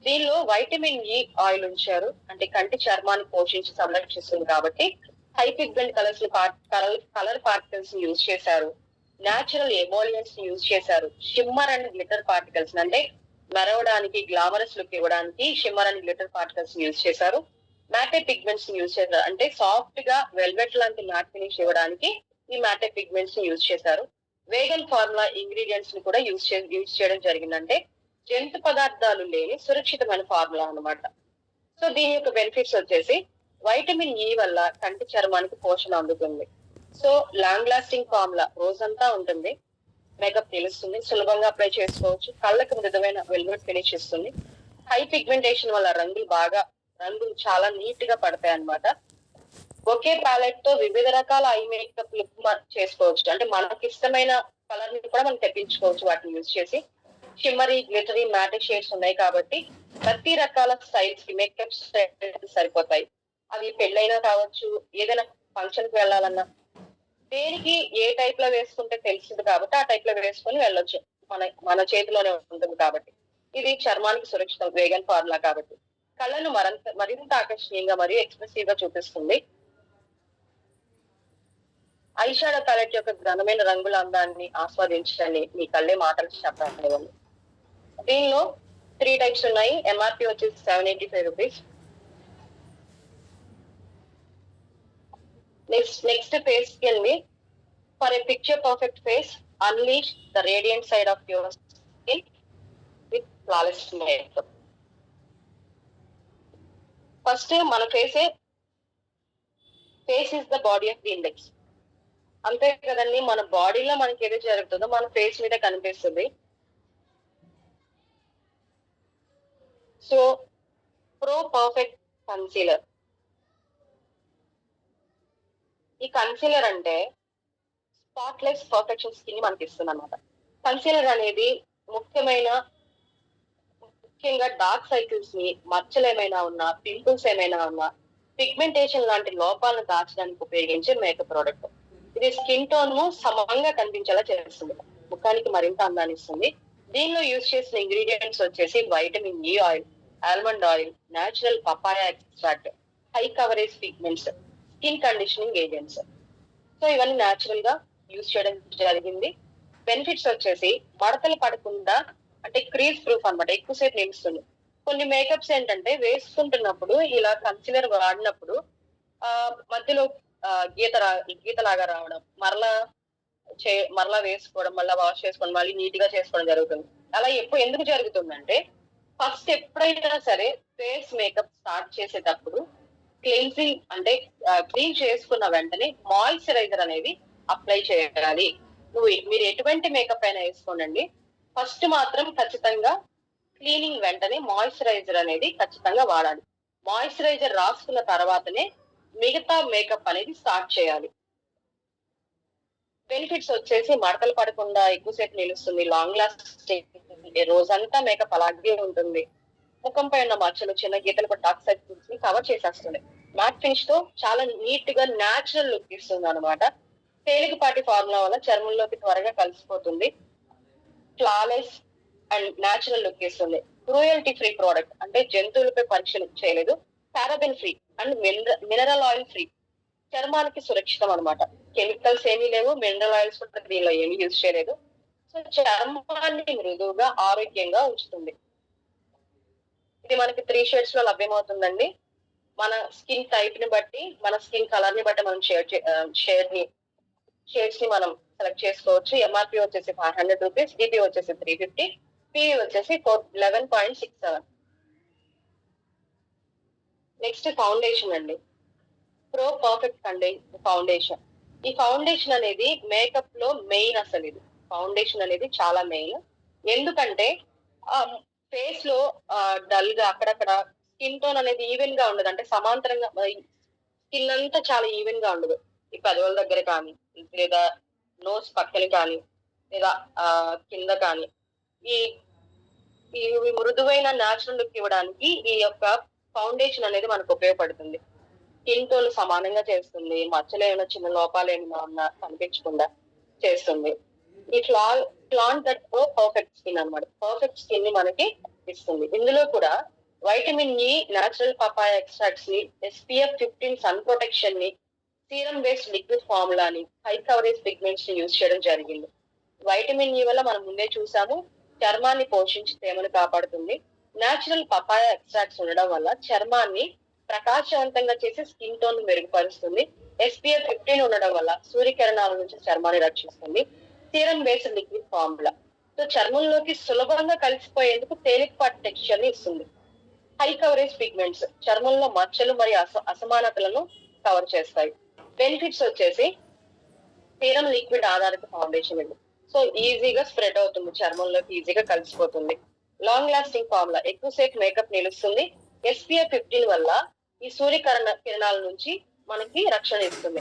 దీనిలో వైటమిన్ ఇ ఆయిల్ ఉంచారు. అంటే కంటి చర్మాన్ని పోషించి సంరక్షిస్తుంది కాబట్టి హై పిగ్మెంట్ కలర్ పార్టికల్స్ ని యూజ్ చేశారు. న్యాచురల్ ఎమోలియన్స్ ని యూజ్ చేశారు. షిమ్మర్ అండ్ గ్లిటర్ పార్టికల్స్ అంటే మెరవడానికి, గ్లామరస్ లుక్ ఇవ్వడానికి షిమ్మర్ అండ్ గ్లిటర్ పార్టికల్స్ ని యూజ్ చేశారు. మ్యాటే పిగ్మెంట్స్ ని యూజ్ చేశారు. అంటే సాఫ్ట్ గా వెల్వెట్ లాంటి మ్యాట్ ఫినిష్ ఇవ్వడానికి ఈ మ్యాటే పిగ్మెంట్స్ ని యూజ్ చేశారు. వేగన్ ఫార్ములా ఇంగ్రీడియంట్స్ ని కూడా యూజ్ చేయడం జరిగిందంటే జంతు పదార్థాలు లేని సురక్షితమైన ఫార్ములా అన్నమాట. సో దీని యొక్క బెనిఫిట్స్ వచ్చేసి వైటమిన్ ఇ వల్ల కంటి చర్మానికి పోషణ అందుతుంది. సో లాంగ్ లాస్టింగ్ ఫార్ములా రోజంతా ఉంటుంది. మేకప్ తెలుస్తుంది, సులభంగా అప్లై చేసుకోవచ్చు. కళ్ళకి మృదువైన వెల్వెట్ ఫినిష్ ఇస్తుంది. హై పిగ్మెంటేషన్ వల్ల రంగులు చాలా నీట్ గా పడతాయి అన్నమాట. ఒకే ప్యాలెట్ తో వివిధ రకాల ఐ మేకప్ లుక్ చేసుకోవచ్చు. అంటే మనకి ఇష్టమైన కలర్ ని కూడా మనం తెప్పించుకోవచ్చు వాటిని యూజ్ చేసి. షిమ్మరీ, గ్లిటరీ, మ్యాటిక్ షేడ్స్ ఉన్నాయి కాబట్టి ప్రతి రకాల స్టైల్స్ కి మేకప్ స్టైల్స్ సరిపోతాయి. అవి పెళ్ళైనా కావచ్చు, ఏదైనా ఫంక్షన్ కి వెళ్ళాలన్నా దేనికి ఏ టైప్ లో వేసుకుంటే తెలుస్తుంది కాబట్టి ఆ టైప్ లో వేసుకొని వెళ్ళొచ్చు. మన చేతిలోనే ఉంటుంది కాబట్టి. ఇది చర్మానికి సురక్షితం, వేగన్ ఫార్ములా కాబట్టి. కళ్ళను మరింత ఆకర్షణీయంగా మరియు ఎక్స్ప్రెసివ్ గా చూపిస్తుంది. ఐ షాడో ప్యాలెట్ యొక్క ఘనమైన రంగుల అందాన్ని ఆస్వాదించండి. మీ కళ్ళే మాటలు చెప్పనివ్వండి. దీనిలో 3 టైప్స్ ఉన్నాయి. ఎంఆర్పి వచ్చేసి ₹785. నెక్స్ట్ ఫేస్ కి for a picture perfect face, unleash the radiant side of your skin with flawless makeup. First మన face is the body of the index. అంతే కదండి, మన బాడీలో మనకి ఏదో జరుగుతుందో మన ఫేస్ మీద కనిపిస్తుంది. So pro perfect concealer. ఈ కన్సీలర్ అంటే స్పాట్లెస్ పర్ఫెక్షన్ స్కిన్ మనకి ఇస్తుంది అనమాట. కన్సీలర్ అనేది ముఖ్యంగా డార్క్ సైకిల్స్ ని, మచ్చలు ఏమైనా ఉన్నా, పింపుల్స్ ఏమైనా ఉన్నా, పిగ్మెంటేషన్ లాంటి లోపాలను దాచడానికి ఉపయోగించే మేకప్ ప్రోడక్ట్. ఇది స్కిన్ టోన్ ను సమంగా కనిపించేలా చేస్తుంది. ముఖానికి మరింత అందాన్ని ఇస్తుంది. దీనిలో యూజ్ చేసిన ఇంగ్రీడియంట్స్ వచ్చేసి vitamin E oil, almond oil, natural papaya extract, high coverage pigments, skin conditioning agents. So ఇవన్నీ న్యాచురల్ గా యూజ్ చేయడం జరిగింది. బెనిఫిట్స్ వచ్చేసి మడతలు పడకుండా, అంటే క్రీజ్ ప్రూఫ్ అన్నమాట, ఎక్కువసేపు నిలుస్తుంది. కొన్ని మేకప్స్ ఏంటంటే వేసుకుంటున్నప్పుడు ఇలా కన్సీలర్ వాడినప్పుడు మధ్యలో గీతలాగా రావడం, మరలా వేసుకోవడం, మళ్ళీ వాష్ చేసుకోవడం, మళ్ళీ నీట్ గా చేసుకోవడం జరుగుతుంది. అలా ఎందుకు జరుగుతుందంటే ఫస్ట్ ఎప్పుడైనా సరే ఫేస్ మేకప్ స్టార్ట్ చేసేటప్పుడు క్లెన్సింగ్ అంటే క్లీన్ చేసుకున్న వెంటనే మాయిశ్చరైజర్ అనేది అప్లై చేయాలి. మీరు ఎటువంటి మేకప్ అయినా వేసుకోండి, ఫస్ట్ మాత్రం ఖచ్చితంగా క్లీనింగ్ వెంటనే మాయిశ్చరైజర్ అనేది ఖచ్చితంగా వాడాలి. మాయిశ్చరైజర్ రాసుకున్న తర్వాతనే మిగతా మేకప్ అనేది స్టార్ట్ చేయాలి. బెనిఫిట్స్ వచ్చేసి మడతలు పడకుండా ఎక్కువసేపు నిలుస్తుంది, లాంగ్ లాస్టింగ్, రోజంతా మేకప్ అలాగే ఉంటుంది. ముఖంపై ఉన్న మచ్చలు, చిన్న గీతలు కూడా డార్క్ సర్కిల్స్ ని కవర్ చేసేస్తుంది. మ్యాట్ ఫినిష్ తో చాలా నీట్ గా న్యాచురల్ లుక్ ఇస్తుంది అనమాట. తేలికపాటి ఫార్ములా వల్ల చర్మంలోకి త్వరగా కలిసిపోతుంది. ఫ్లాలెస్ అండ్ న్యాచురల్ లుక్ ఇస్తుంది. క్రూయల్టీ ఫ్రీ ప్రోడక్ట్ అంటే జంతువులపై పరీక్షలు చేయలేదు. Paraben free and mineral oil free. చర్మానికి సురక్షితం అనమాట. కెమికల్స్ ఏమీ లేవు, మినరల్ ఆయిల్స్ కూడా దీనిలో ఏమీ యూజ్ చేయలేదు. సో చర్మాన్ని మృదువుగా, ఆరోగ్యంగా ఉంచుతుంది. ఇది మనకి 3 షేడ్స్ లో లభ్యమవుతుందండి. మన స్కిన్ టైప్ ని బట్టి, మన స్కిన్ కలర్ ని బట్టి మనం షేడ్స్ ని మనం సెలెక్ట్ చేసుకోవచ్చు. ఎంఆర్పి వచ్చేసి ₹500, డిపి వచ్చేసి $350, పివి వచ్చేసి 11.67. నెక్స్ట్ ఫౌండేషన్ అండి. Pro perfect foundation. ఈ ఫౌండేషన్ అనేది మేకప్ లో మెయిన్. అసలు ఇది ఫౌండేషన్ అనేది చాలా మెయిన్. ఎందుకంటే ఫేస్ లో డల్ గా అక్కడక్కడ స్కిన్ టోన్ అనేది ఈవెన్ గా ఉండదు. అంటే సమాంతరంగా స్కిన్ అంతా చాలా ఈవెన్ గా ఉండదు. ఈ పెదవుల దగ్గర కానీ, లేదా నోస్ పక్కన కానీ, లేదా కింద కానీ, ఈ ఇవి మృదువైన న్యాచురల్ లుక్ ఇవ్వడానికి ఈ యొక్క ఫౌండేషన్ అనేది మనకు ఉపయోగపడుతుంది. స్కిన్ టోన్ సమానంగా చేస్తుంది. మచ్చలు ఏమైనా చిన్న లోపాలు ఏమైనా ఉన్నా కనిపించకుండా చేస్తుంది. ఈ ప్లాంట్ దట్ పర్ఫెక్ట్ స్కిన్ అన్నమాట. పర్ఫెక్ట్ స్కిన్ ని మనకి ఇస్తుంది. ఇందులో కూడా vitamin E, natural papaya extracts ని, SPF 15 సన్ ప్రొటెక్షన్ ని, సీరం బేస్డ్ లిక్విడ్ ఫార్ములాని, హై కవరేజ్ పిగ్మెంట్స్ ని యూజ్ చేయడం జరిగింది. వైటమిన్ ఇ వల్ల మనం ముందే చూసాము, చర్మాన్ని పోషించి తేమను కాపాడుతుంది. నేచురల్ పపాయ ఎక్స్ట్రాక్ట్స్ ఉండడం వల్ల చర్మాన్ని ప్రకాశవంతంగా చేసి స్కిన్ టోన్ మెరుగుపరుస్తుంది. SPF 15 ఉండడం వల్ల సూర్యకిరణాల నుంచి చర్మాన్ని రక్షిస్తుంది. Serum based liquid formula so చర్మంలోకి సులభంగా కలిసిపోయేందుకు తేలికపాటి టెక్స్చర్ ని ఇస్తుంది. హై కవరేజ్ పిగ్మెంట్స్ చర్మంలో మచ్చలు మరియు అసమానతలను కవర్ చేస్తాయి. బెనిఫిట్స్ వచ్చేసి సీరం లిక్విడ్ ఆధారిత ఫౌండేషన్ ఇది. సో ఈజీగా స్ప్రెడ్ అవుతుంది, చర్మంలోకి ఈజీగా కలిసిపోతుంది. లాంగ్ లాస్టింగ్ ఫార్ములా ఎక్కువసేపు మేకప్ నిలుస్తుంది. SPF 15 వల్ల ఈ కిరణాల నుంచి మనకి రక్షణ ఇస్తుంది.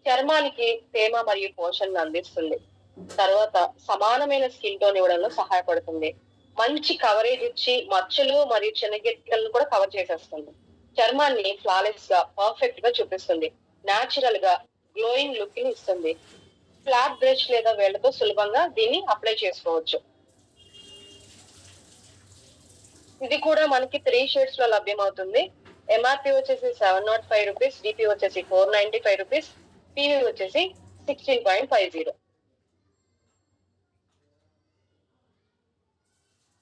చర్మానికి తేమ మరియు పోషణను అందిస్తుంది. తర్వాత సమానమైన స్కిన్ టోన్ ఇవ్వడంలో సహాయపడుతుంది. మంచి కవరేజ్ ఇచ్చి మచ్చలు మరియు చిన్నగిట్టలను కూడా కవర్ చేసేస్తుంది. చర్మాన్ని ఫ్లాలెస్ గా పర్ఫెక్ట్ గా చూపిస్తుంది. న్యాచురల్ గా గ్లోయింగ్ లుక్ ని ఇస్తుంది. ఫ్లాట్ బ్రష్ లేదా వేళ్లతో సులభంగా దీన్ని అప్లై చేసుకోవచ్చు. ఇది కూడా మనకి 3 షేడ్స్ లో లభ్యమవుతుంది. MRP వచ్చేసి 705 రూపీస్, DP వచ్చేసి 495 రూపీస్, PV వచ్చేసి 16.50.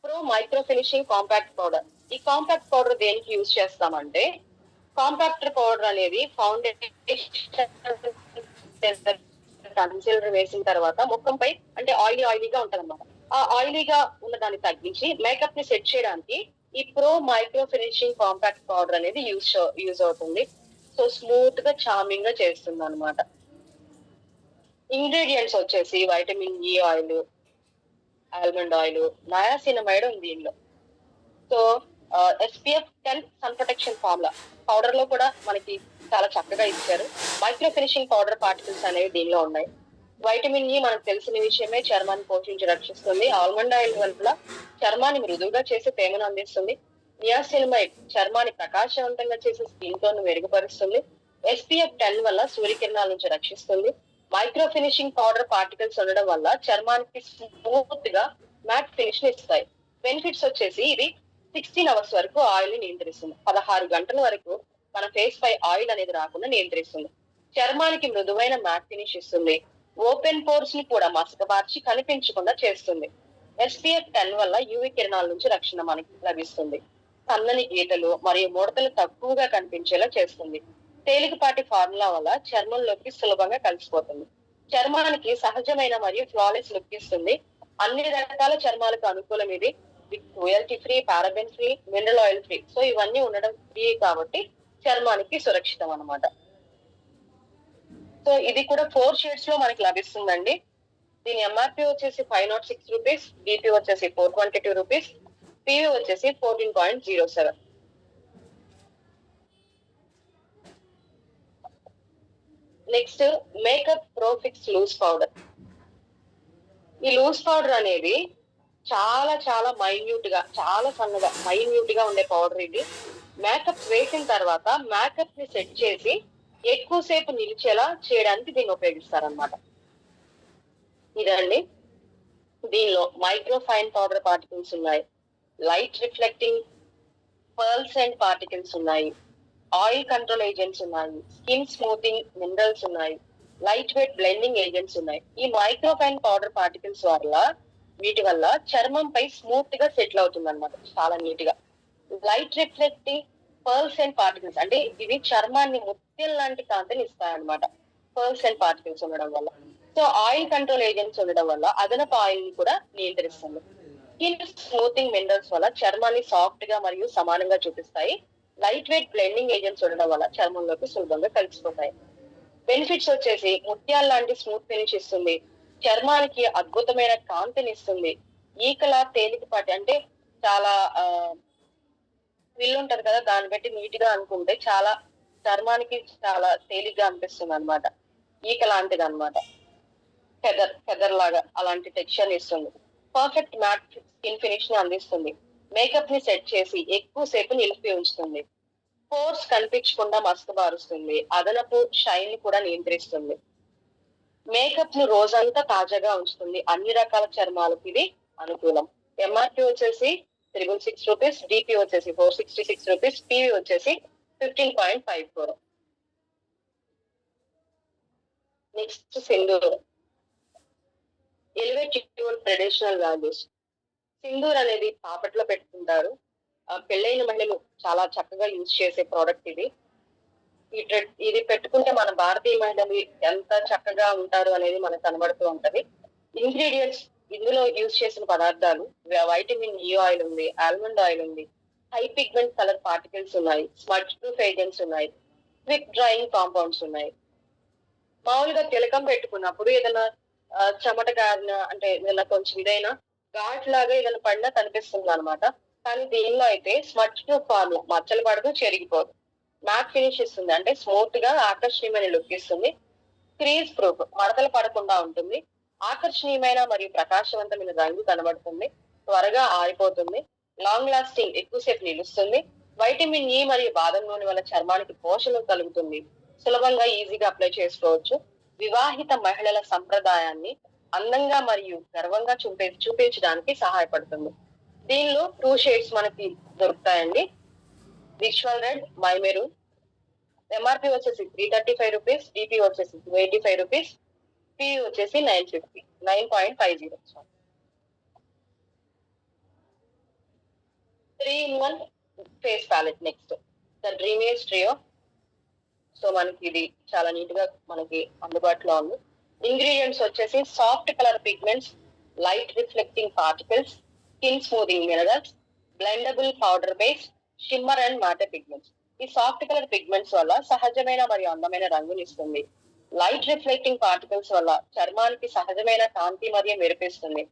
Pro micro finishing compact powder. ఈ కాంపాక్ట్ పౌడర్ దేనికి యూజ్ చేస్తామంటే, కాంపాక్టర్ పౌడర్ అనేది కన్సిలర్ వేసిన తర్వాత ముఖంపై అంటే ఆయిలీగా ఉంటది అనమాట. ఆ ఆయిలీగా ఉన్న దాన్ని తగ్గించి మేకప్ ని సెట్ చేయడానికి ఈ pro micro finishing compact powder అనేది యూజ్ అవుతుంది. సో స్మూత్ గా చార్మింగ్ గా చేస్తుంది అనమాట. ఇంగ్రీడియంట్స్ వచ్చేసి vitamin E oil, almond oil, niacinamide ఉంది దీనిలో. So SPF 10 sun protection formula powder లో కూడా మనకి చాలా చక్కగా ఇచ్చారు. మైక్రో ఫినిషింగ్ పౌడర్ పార్టికల్స్ అనేవి దీనిలో ఉన్నాయి. వైటమిన్ ఇ మనకు తెలిసిన విషయమే, చర్మాన్ని పోషించి రక్షిస్తుంది. ఆల్మండ్ ఆయిల్ వల్ల చర్మాన్ని మృదువుగా చేసి తేమను అందిస్తుంది. నియాసినమైడ్ చర్మాన్ని ప్రకాశవంతంగా చేసి స్కిన్ టోన్ మెరుగుపరుస్తుంది. SPF 10 వల్ల సూర్యకిరణాల నుంచి రక్షిస్తుంది. మైక్రో ఫినిషింగ్ పౌడర్ పార్టికల్స్ ఉండడం వల్ల చర్మానికి స్మూత్ గా మ్యాట్ ఫినిష్ ని ఇస్తాయి. బెనిఫిట్స్ వచ్చేసి ఇది 16 అవర్స్ వరకు ఆయిల్ ని నియంత్రిస్తుంది. 16 గంటల వరకు మన ఫేస్ పై ఆయిల్ అనేది రాకుండా నియంత్రిస్తుంది. చర్మానికి మృదువైన మ్యాట్ ఫినిష్ ఇస్తుంది. ఓపెన్ పోర్స్ ని కూడా మసకబార్చి కనిపించకుండా చేస్తుంది. SPF 10 వల్ల UV కిరణాల నుంచి రక్షణ మనకి లభిస్తుంది. సన్నని గీతలు మరియు ముడతలు తక్కువగా కనిపించేలా చేస్తుంది. తేలికపాటి ఫార్ములా వల్ల చర్మంలోకి సులభంగా కలిసిపోతుంది. చర్మానికి సహజమైన మరియు ఫ్లాలెస్ లుక్ ఇస్తుంది. అన్ని రకాల చర్మాలకు అనుకూలం ఇది. Cruelty free, paraben free, mineral oil free. So ఇవన్నీ ఉండడం ఫ్రీ కాబట్టి చర్మానికి సురక్షితం అన్నమాట. సో ఇది కూడా 4 షేడ్స్ లో మనకి లభిస్తుందండి. దీని MRP వచ్చేసి 506 రూపీస్, DP వచ్చేసి 422 రూపీస్, PV వచ్చేసి 14.07. Next makeup profix loose powder. ఈ లూజ్ పౌడర్ అనేది చాలా చాలా మైన్యూట్ గా, చాలా సన్నగా మైన్యూట్ గా ఉండే పౌడర్ ఇది. మేకప్ వేసిన తర్వాత మేకప్ ని సెట్ చేసి ఎక్కువసేపు నిలిచేలా చేయడానికి దీన్ని ఉపయోగిస్తారనమాట. ఇదండి. దీనిలో మైక్రో ఫైన్ పౌడర్ పార్టికల్స్ ఉన్నాయి, light reflecting pearls and particles ఉన్నాయి, ఆయిల్ కంట్రోల్ ఏజెంట్స్ ఉన్నాయి, స్కిన్ స్మూతింగ్ మినరల్స్ ఉన్నాయి, లైట్ వెయిట్ బ్లెండింగ్ ఏజెంట్స్ ఉన్నాయి. ఈ మైక్రో ఫైన్ పౌడర్ పార్టికల్స్ వీటి వల్ల చర్మంపై స్మూత్ గా సెటిల్ అవుతుంది అనమాట, చాలా నీట్ గా. Light reflecting pearls and particles అంటే ఇవి చర్మాన్ని ముత్యం లాంటి కాంతిని ఇస్తాయన్నమాట, పర్ల్స్ అండ్ పార్టికల్స్ ఉండడం వల్ల. సో ఆయిల్ కంట్రోల్ ఏజెంట్స్ ఉండడం వల్ల అదనపు ఆయిల్ ని కూడా నియంత్రిస్తుంది. స్కిన్ స్మూతింగ్ మినరల్స్ వల్ల చర్మాన్ని సాఫ్ట్ గా మరియు సమానంగా చూపిస్తాయి. లైట్ వెయిట్ బ్లెండింగ్ ఏజెంట్స్ ఉండడం వల్ల చర్మంలోకి సులభంగా కలిసిపోతాయి. బెనిఫిట్స్ వచ్చేసి ముత్యాల లాంటి స్మూత్ ఫినిష్ ఇస్తుంది, చర్మానికి అద్భుతమైన కాంతిని ఇస్తుంది, ఈకల తేలికపాటి అంటే చాలా విల్లు ఉంటది కదా, దాన్ని బట్టి నీట్ గా అనుకుంటే చాలా చర్మానికి చాలా తేలిగ్గా అనిపిస్తుంది అనమాట. ఈక లాంటిది అనమాట, ఫెదర్ లాగా అలాంటి టెక్స్చర్ ఇస్తుంది. పర్ఫెక్ట్ మ్యాట్ స్కిన్ ఫినిష్ ని అందిస్తుంది. మేకప్ ని సెట్ చేసి ఎక్కువ సేపు నిలిపి ఉంచుతుంది. పోర్స్ కనిపించకుండా మస్క్ బారుస్తుంది. అదనపు షైన్ ని కూడా నియంత్రిస్తుంది. మేకప్ ను రోజంతా తాజాగా ఉంచుతుంది. అన్ని రకాల చర్మాలకు ఇది అనుకూలం. ఎంఆర్పి వచ్చేసి 666 రూపీస్, డిపి వచ్చేసి 466 రూపీస్, పివి వచ్చేసి 15.54. Next Sindoor. Elevate your traditional values. Sindoor అనేది పాపట్లో పెట్టుకుంటారు. పెళ్ళైన మహిళలు చాలా చక్కగా యూజ్ చేసే ప్రోడక్ట్ ఇది. ఇది పెట్టుకుంటే మన భారతీయ మహిళలు ఎంత చక్కగా ఉంటారు అనేది మనకు కనబడుతూ ఉంటది. ఇంగ్రీడియంట్స్ ఇందులో యూజ్ చేసిన పదార్థాలు వైటమిన్ ఈ ఆయిల్ ఉంది, ఆల్మండ్ ఆయిల్ ఉంది, హై పిగ్మెంట్ కలర్ పార్టికల్స్ ఉన్నాయి, స్మడ్జ్ ప్రూఫ్ ఏజెంట్స్ ఉన్నాయి, క్విక్ డ్రైయింగ్ కాంపౌండ్స్ ఉన్నాయి. మామూలుగా తిలకం పెట్టుకున్నప్పుడు ఏదైనా చెమట గారిన అంటే ఏదైనా కొంచెం ఇదైనా ఘాట్ లాగా ఏదైనా పడినా కనిపిస్తుంది అనమాట. కానీ దీనిలో అయితే స్మడ్జ్ ప్రూఫ్ ఫార్ములా, మచ్చలు పడదు, చెరిగిపోదు. మ్యాట్ ఫినిష్ ఇస్తుంది, అంటే స్మూత్ గా ఆకర్షణీయమైన లుక్ ఇస్తుంది. క్రీజ్ ప్రూఫ్, మడతలు పడకుండా ఉంటుంది. ఆకర్షణీయమైన మరియు ప్రకాశవంతమైన రంగు కనబడుతుంది. త్వరగా ఆరిపోతుంది. లాంగ్ లాస్టింగ్, ఎక్కువసేపు నిలుస్తుంది. వైటమిన్ ఈ మరియు బాదం నూనె వల్ల చర్మానికి పోషణ కలుగుతుంది. సులభంగా ఈజీగా అప్లై చేసుకోవచ్చు. వివాహిత మహిళల సంప్రదాయాన్ని అందంగా మరియు గర్వంగా చూపించడానికి సహాయపడుతుంది. దీనిలో 2 షేడ్స్ మనకి దొరుకుతాయండి. Visual red, my maroon. MRP వచ్చేసి 335 రూపీస్, డిపి వచ్చేసి 285 రూపీస్, పివి వచ్చేసి 9.50. 3-in-1 face palette. Next the డ్రీమియస్ ట్రియో. సో మనకి ఇది చాలా నీట్ గా మనకి అందుబాటులో ఉంది. ఇంగ్రీడియంట్స్ వచ్చేసి soft colour pigments, light reflecting particles, skin smoothing minerals, blendable powder base, shimmer and matte pigments. ఈ సాఫ్ట్ కలర్ పిగ్మెంట్స్ వల్ల సహజమైన మరియు అందమైన రంగుని ఇస్తుంది. లైట్ రిఫ్లెక్టింగ్ పార్టికల్స్ వల్ల చర్మానికి సహజమైన కాంతి మరియు మెరిపిస్తుంది.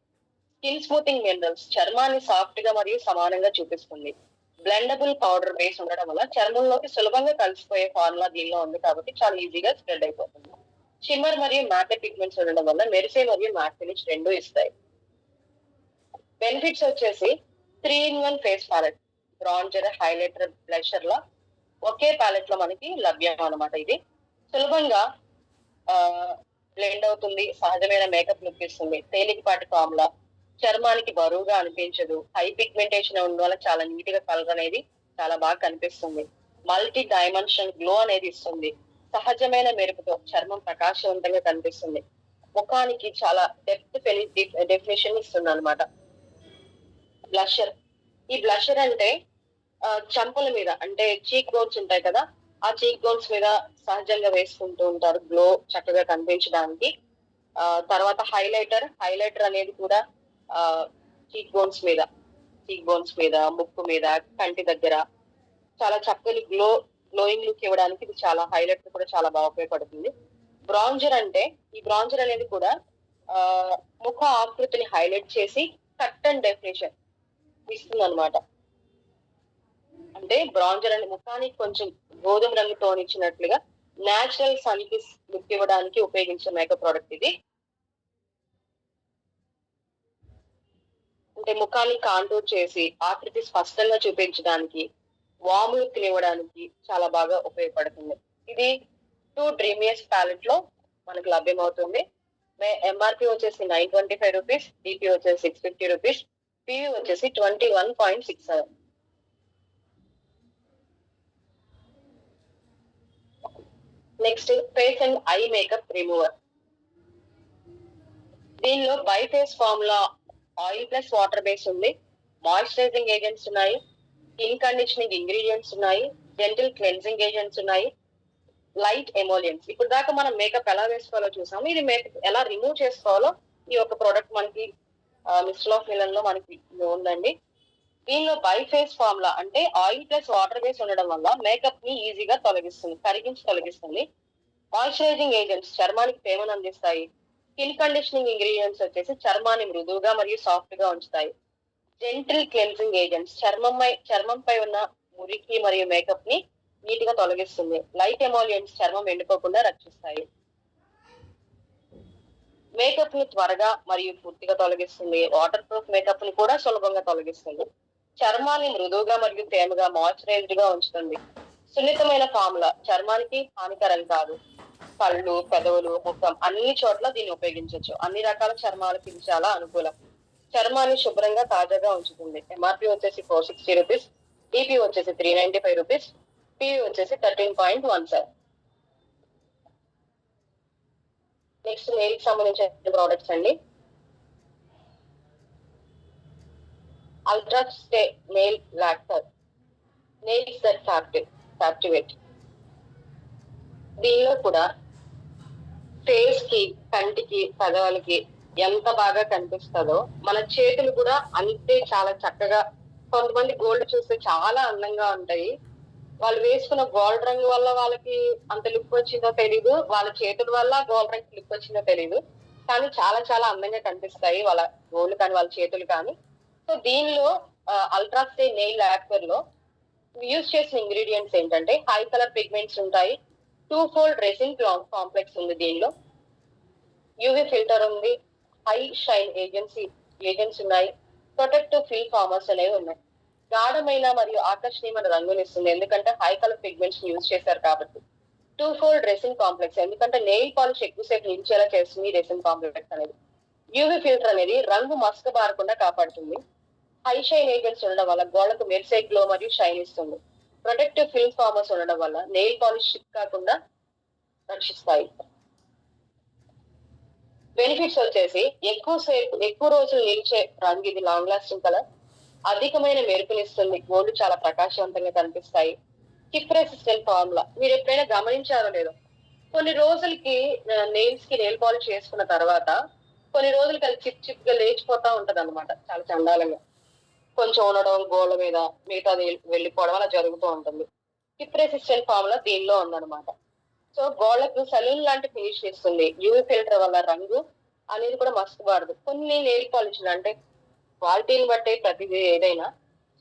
స్కిన్ స్మూతింగ్ మినరల్స్ చర్మాన్ని సాఫ్ట్ గా మరియు సమానంగా చూపిస్తుంది. బ్లెండబుల్ పౌడర్ బేస్ ఉండడం వల్ల చర్మంలోకి సులభంగా కలిసిపోయే ఫార్ములా దీనిలో ఉంది కాబట్టి చాలా ఈజీగా స్ప్రెడ్ అయిపోతుంది. షిమ్మర్ మరియు మ్యాటర్ పిగ్మెంట్స్ ఉండడం వల్ల మెరిసే మరియు మ్యాట్ ఫినిష్ రెండు ఇస్తాయి. బెనిఫిట్స్ వచ్చేసి 3-in-1 face palette, bronzer, highlighter, blusher లా ఒకే ప్యాలెట్ లో మనకి లభ్యం అనమాట. ఇది సులభంగా బ్లెండ్ అవుతుంది, సహజమైన మేకప్ లుక్ ఇస్తుంది. తేలికపాటి ఫార్ములా, చర్మానికి బరువుగా అనిపించదు. హై పిగ్మెంటేషన్ ఉండడం వల్ల చాలా నీట్ గా కలర్ అనేది చాలా బాగా కనిపిస్తుంది. మల్టీ డైమెన్షన్ గ్లో అనేది ఇస్తుంది. సహజమైన మెరుపుతో చర్మం ప్రకాశవంతంగా కనిపిస్తుంది. ముఖానికి చాలా డెప్త్ డెఫినేషన్ ఇస్తుంది అనమాట. బ్లషర్. ఈ బ్లషర్ అంటే చంపల మీద అంటే చీక్ బోన్స్ ఉంటాయి కదా, ఆ చీక్ బోన్స్ మీద సహజంగా వేసుకుంటూ ఉంటారు గ్లో చక్కగా కనిపించడానికి. తర్వాత హైలైటర్ అనేది కూడా చీక్ బోన్స్ మీద, ముక్కు మీద, కంటి దగ్గర చాలా చక్కని గ్లోయింగ్ లుక్ ఇవ్వడానికి ఇది చాలా హైలైట్ కూడా చాలా బాగా ఉపయోగపడుతుంది. బ్రాంజర్ అంటే ఈ బ్రాంజర్ అనేది కూడా ముఖ ఆకృతిని హైలైట్ చేసి కట్ అండ్ డెఫినేషన్ ఇస్తుంది అనమాట. అంటే బ్రాంజర్ అనే ముఖానికి కొంచెం గోధుమ రంగు టోన్ ఇచ్చినట్లుగా నేచురల్ సన్ కి లుక్ ఇవ్వడానికి ఉపయోగించే మేకప్ ప్రోడక్ట్ ఇది. అంటే ముఖాన్ని కాంటూర్ చేసి ఆకృతి స్పష్టంగా చూపించడానికి, వామ్ లుక్ ఇవ్వడానికి చాలా బాగా ఉపయోగపడుతుంది. ఇది 2 డ్రీమియస్ ప్యాలెట్ లో మనకు లభ్యమవుతుంది. ఎంఆర్పి వచ్చేసి 925 రూపీస్, డిపి వచ్చేసి 650 రూపీస్, పివి వచ్చేసి 21.67. Next face and eye makeup remover. దీనిలో bi phase formula oil plus water base ఉంది, మాయిశ్చరైజింగ్ ఏజెంట్స్ ఉన్నాయి, స్కిన్ కండిషనింగ్ ఇంగ్రీడియంట్స్ ఉన్నాయి, జెంటిల్ క్లెన్జింగ్ ఏజెంట్స్ ఉన్నాయి, లైట్ ఎమోలియన్స్. ఇప్పుడు దాకా మనం మేకప్ ఎలా వేసుకోవాలో చూసాము. ఇది మేకప్ ఎలా రిమూవ్ చేసుకోవాలో ఈ ఒక ప్రోడక్ట్ మనకి మిస్టర్ ఆఫ్ మిలన్ లో మనకి ఉందండి. దీనిలో బైఫేస్ ఫార్ములా అంటే ఆయిల్ ప్లస్ వాటర్ బేస్ ఉండడం వల్ల మేకప్ ని ఈజీగా తొలగిస్తుంది, కరిగించి తొలగిస్తుంది. మాయిశ్చరైజింగ్ ఏజెంట్స్ చర్మానికి తేమను అందిస్తాయి. స్కిన్ కండిషనింగ్ ఇంగ్రీడియంట్స్ వచ్చేసి చర్మాన్ని మృదువుగా మరియు సాఫ్ట్ గా ఉంచుతాయి. జెంటిల్ క్లెన్సింగ్ ఏజెంట్స్ చర్మంపై ఉన్న మురికి మరియు మేకప్ ని నీట్ గా తొలగిస్తుంది. లైట్ ఎమాలియంట్స్ చర్మం ఎండిపోకుండా రక్షిస్తాయి. మేకప్ ని త్వరగా మరియు పూర్తిగా తొలగిస్తుంది. వాటర్ ప్రూఫ్ మేకప్ ని కూడా సులభంగా తొలగిస్తుంది. చర్మాన్ని మృదువుగా మరియు తేమగా మాయిశ్చరైజ్డ్ గా ఉంచుతుంది. సున్నితమైన ఫార్ములా చర్మానికి హానికరం కాదు. కళ్ళు, పెదవులు, ముఖం అన్ని చోట్ల దీన్ని ఉపయోగించవచ్చు. అన్ని రకాల చర్మాలకు ఇది చాలా అనుకూలం. చర్మాన్ని శుభ్రంగా తాజాగా ఉంచుతుంది. ఎంఆర్పి వచ్చేసి 460 రూపీస్, డిపి వచ్చేసి 395 రూపీస్, పివి వచ్చేసి 13.17. నెక్స్ట్ నెయిల్ కి సంబంధించిన ప్రోడక్ట్స్ అండి. Ultra stay nail lacquer, nails that captivate. దీనిలో కూడా ఫేస్ కి, కంటికి, పెదవులకి ఎంత బాగా కనిపిస్తుందో మన చేతులు కూడా అంతే చాలా చక్కగా. కొంతమంది గోల్డ్ చూస్తే చాలా అందంగా ఉంటాయి. వాళ్ళు వేసుకున్న గోల్డ్ రంగు వల్ల వాళ్ళకి అంత లుక్ వచ్చిందో తెలీదు, వాళ్ళ చేతుల వల్ల గోల్డ్ రంగు లుక్ వచ్చిందో తెలీదు, కానీ చాలా చాలా అందంగా కనిపిస్తాయి వాళ్ళ గోల్డ్ కానీ వాళ్ళ చేతులు కానీ. సో దీనిలో అల్ట్రా స్టే నెయిల్ లాక్వర్ లో యూజ్ చేసిన ఇంగ్రీడియంట్స్ ఏంటంటే హై కలర్ పిగ్మెంట్స్ ఉంటాయి, 2 ఫోల్డ్ రెసిన్ కాంప్లెక్స్ ఉంది దీనిలో, యూవీ ఫిల్టర్ ఉంది, హై షైన్ ఏజెంట్స్ ఉన్నాయి, ప్రొటెక్టివ్ ఫిల్ ఫార్మర్స్ అనేవి ఉన్నాయి. గాఢమైన మరియు ఆకర్షణీయమైన రంగునిస్తుంది ఎందుకంటే హై కలర్ పిగ్మెంట్స్ యూజ్ చేశారు కాబట్టి. 2 ఫోల్డ్ రెసిన్ కాంప్లెక్స్ ఎందుకంటే నెయిల్ పాలిష్ ఎక్కువసేపు నిలిచేలా చేస్తుంది రెసిన్ కాంప్లెక్స్ అనేది. యూవీ ఫిల్టర్ అనేది రంగు మసక బారకుండా కాపాడుతుంది. హై షైన్ ఏజెంట్స్ ఉండడం వల్ల గోళ్లకు మెరిసే గ్లో మరియు షైన్ ఇస్తుంది. ప్రొటెక్టివ్ ఫిల్మ్ ఫార్మర్స్ ఉండడం వల్ల నెయిల్ పాలిష్ కాకుండా రక్షిస్తాయి. బెనిఫిట్స్ వచ్చేసి ఎక్కువ రోజులు నిలిచే రంగు ఇది, లాంగ్ లాస్టింగ్ కలర్, అధికమైన మెరుపునిస్తుంది, గోళ్లు చాలా ప్రకాశవంతంగా కనిపిస్తాయి. చిప్ రెసిస్టెంట్ ఫార్ములా మీరు ఎప్పుడైనా గమనించారో లేదో, కొన్ని రోజులకి నెయిల్స్ కి నెయిల్ పాలిష్ చేసుకున్న తర్వాత కొన్ని రోజులకి అది చిప్ గా లేచిపోతా ఉంటది అనమాట, చాలా చండాలంగా కొంచెం ఉండడం, గోళ్ళ మీద మిగతాది వెళ్ళిపోవడం అలా జరుగుతూ ఉంటుంది. చిప్ రెసిస్టెంట్ ఫార్ములా దీనిలో ఉందన్నమాట. సో గోళ్లకు సలూన్ లాంటి ఫినిష్ ఇస్తుంది. యూవీ ఫిల్టర్ వల్ల రంగు అనేది కూడా మస్తు పాడదు. కొన్ని నెయిల్ పాలిష్ అంటే క్వాలిటీని బట్టే ప్రతిదీ ఏదైనా.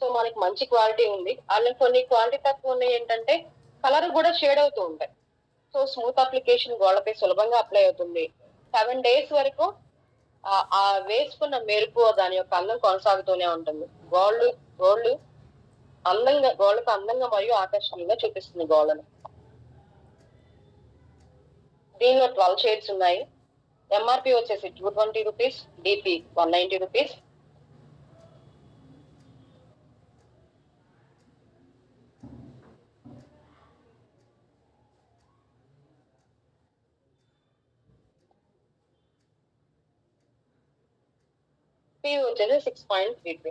సో మనకి మంచి క్వాలిటీ ఉంది, అలాగే కొన్ని క్వాలిటీ తక్కువ ఉన్నాయి ఏంటంటే కలర్ కూడా షేడ్ అవుతూ ఉంటాయి. సో స్మూత్ అప్లికేషన్ గోళ్ళపై సులభంగా అప్లై అవుతుంది. 7 days వరకు ఆ వేసుకున్న మెరుపు దాని యొక్క అందం కొనసాగుతూనే ఉంటుంది. గోళ్ళు గోళ్ళకు అందంగా మరియు ఆకర్షణీయంగా చూపిస్తుంది గోళ్ళను. దీనిలో 12 షేడ్స్ ఉన్నాయి. ఎంఆర్పి వచ్చేసి 220 రూపీస్, డిపి 190 రూపీస్. పివి వచ్చేసి 6.33.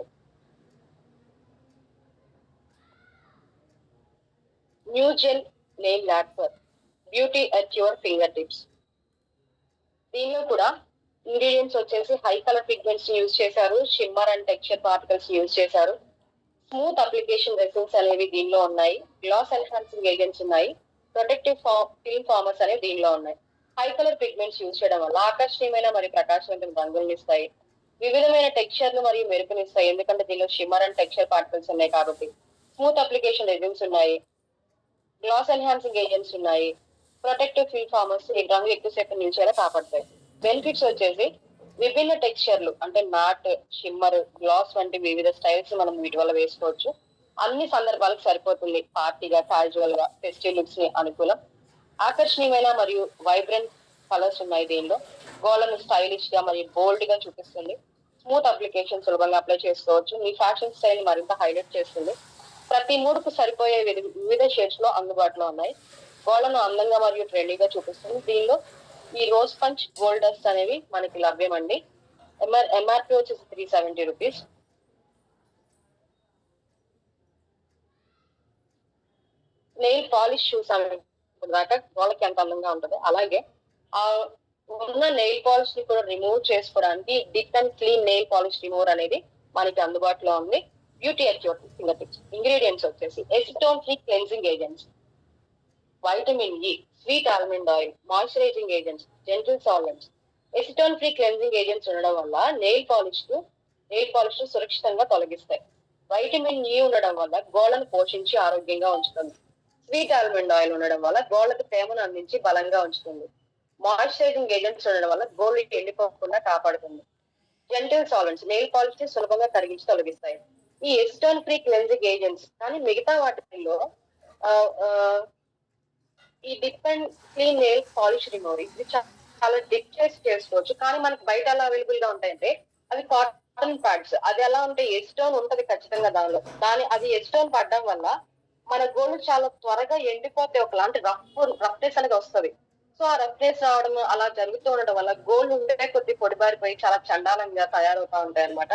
New gel nail లాక్వర్, beauty at your finger tips. దీనిలో కూడా ఇంగ్రీడియంట్స్ వచ్చేసి హై కలర్ పిగ్మెంట్స్ యూజ్ చేశారు, shimmer and texture particles use చేశారు, స్మూత్ అప్లికేషన్ రెసిన్స్ అనేవి దీనిలో ఉన్నాయి, గ్లాస్ ఎన్హాన్సింగ్ ఏజెంట్స్ ఉన్నాయి, ప్రొటెక్టివ్ ఫిల్మ్ ఫార్మర్స్ అనేవి దీనిలో ఉన్నాయి. హై కలర్ పిగ్మెంట్స్ యూజ్ చేయడం వల్ల ఆకర్షణీయమైన మరియు ప్రకాశవంతమైన రంగులను ఇస్తాయి. వివిధమైన టెక్స్చర్లు మరియు మెరుపునిస్తాయి ఎందుకంటే దీనిలో షిమ్మర్ అండ్ టెక్స్చర్ పార్టికల్స్ ఉన్నాయి కాబట్టి. స్మూత్ అప్లికేషన్ రెసిన్స్ ఉన్నాయి, గ్లాస్ ఎన్హాన్సింగ్ ఏజెంట్స్ ఉన్నాయి, ప్రొటెక్టివ్ ఫిల్ ఫార్మర్స్ ఈ రంగు ఎక్కువసేపు నిలిచేలా కాపాడతాయి. బెనిఫిట్స్ వచ్చేసి విభిన్న టెక్స్చర్లు అంటే మ్యాట్, షిమ్మర్, గ్లాస్ వంటి వివిధ స్టైల్స్ మనం వీటి వల్ల వేసుకోవచ్చు. అన్ని సందర్భాలకు సరిపోతుంది, పార్టీగా, క్యాజువల్ గా, ఫెస్టివ్ లుక్స్ ని అనుకూలం. ఆకర్షణీయమైన మరియు వైబ్రెంట్ కలర్స్ ఉన్నాయి దీనిలో, గోళ్ళను స్టైలిష్ గా మరియు బోల్డ్ గా చూపిస్తుంది. స్మూత్ అప్లికేషన్ సులభంగా అప్లై చేసుకోవచ్చు, మీ ఫ్యాషన్ స్టైల్ మరింత హైలైట్ చేస్తుంది. ప్రతి మూడుకు సరిపోయే వివిధ షేడ్స్ లో అందుబాటులో ఉన్నాయి. గోళ్ళను అందంగా మరియు ట్రెండీగా చూపిస్తుంది. దీనిలో ఈ రోజ్ పంచ్, గోల్డ్ డస్ట్ అనేవి మనకి లభ్యమండి. ఎంఆర్పి వచ్చేసి 370 రూపీస్. నెయిల్ పాలిష్ చూసాము దాకా గోళ్ళకి ఎంత అందంగా ఉంటుందో, అలాగే ఆ ఉన్న నెయిల్ పాలిష్ ని కూడా రిమూవ్ చేసుకోవడానికి dip and clean nail polish remover అనేది మనకి అందుబాటులో ఉంది. Beauty at your fingertips. Ingredients వచ్చేసి acetone free cleansing agents, vitamin E, sweet almond oil, moisturising agents, gentle solvents. Acetone free cleansing agents ఉండడం వల్ల నెయిల్ పాలిష్ సురక్షితంగా తొలగిస్తాయి. వైటమిన్ ఇ ఉండడం వల్ల గోళ్ళను పోషించి ఆరోగ్యంగా ఉంచుతుంది. స్వీట్ ఆల్మండ్ ఆయిల్ ఉండడం వల్ల గోళ్ళకు తేమను అందించి బలంగా ఉంచుతుంది. మాయిశ్చరైజింగ్ ఏజెంట్స్ ఉండడం వల్ల గోళ్ళు ఎండిపోకుండా కాపాడుతుంది. జెంటిల్ సాల్వెంట్స్ నెయిల్ పాలిష్ ని సులభంగా కరిగించి తొలగిస్తాయి. ఈ ఎసిటోన్ ఫ్రీ క్లెన్సింగ్ ఏజెంట్స్ కానీ మిగతా వాటిల్లో ఆ, ఆ, ఈ dip and clean nail polish remover ఇది చాలా డిప్ చేసి చేసుకోవచ్చు. కానీ మనకి బయట ఎలా అవైలబుల్ గా ఉంటాయంటే అవి కాటన్ ప్యాడ్స్. అది ఎలా ఉంటే ఎస్టోన్ ఉంటది ఖచ్చితంగా దానిలో. అది ఎస్టోన్ పడడం వల్ల మన గోళ్ళు చాలా త్వరగా ఎండిపోతే ఒకలాంటి రఫ్నెస్ అనేది వస్తుంది. సో ఆ రఫ్నెస్ రావడం అలా జరుగుతూ ఉండడం వల్ల గోళ్ళు ఉండే కొద్ది పొడిబారిపోయి చాలా చండాలంగా తయారవుతా ఉంటాయి అనమాట.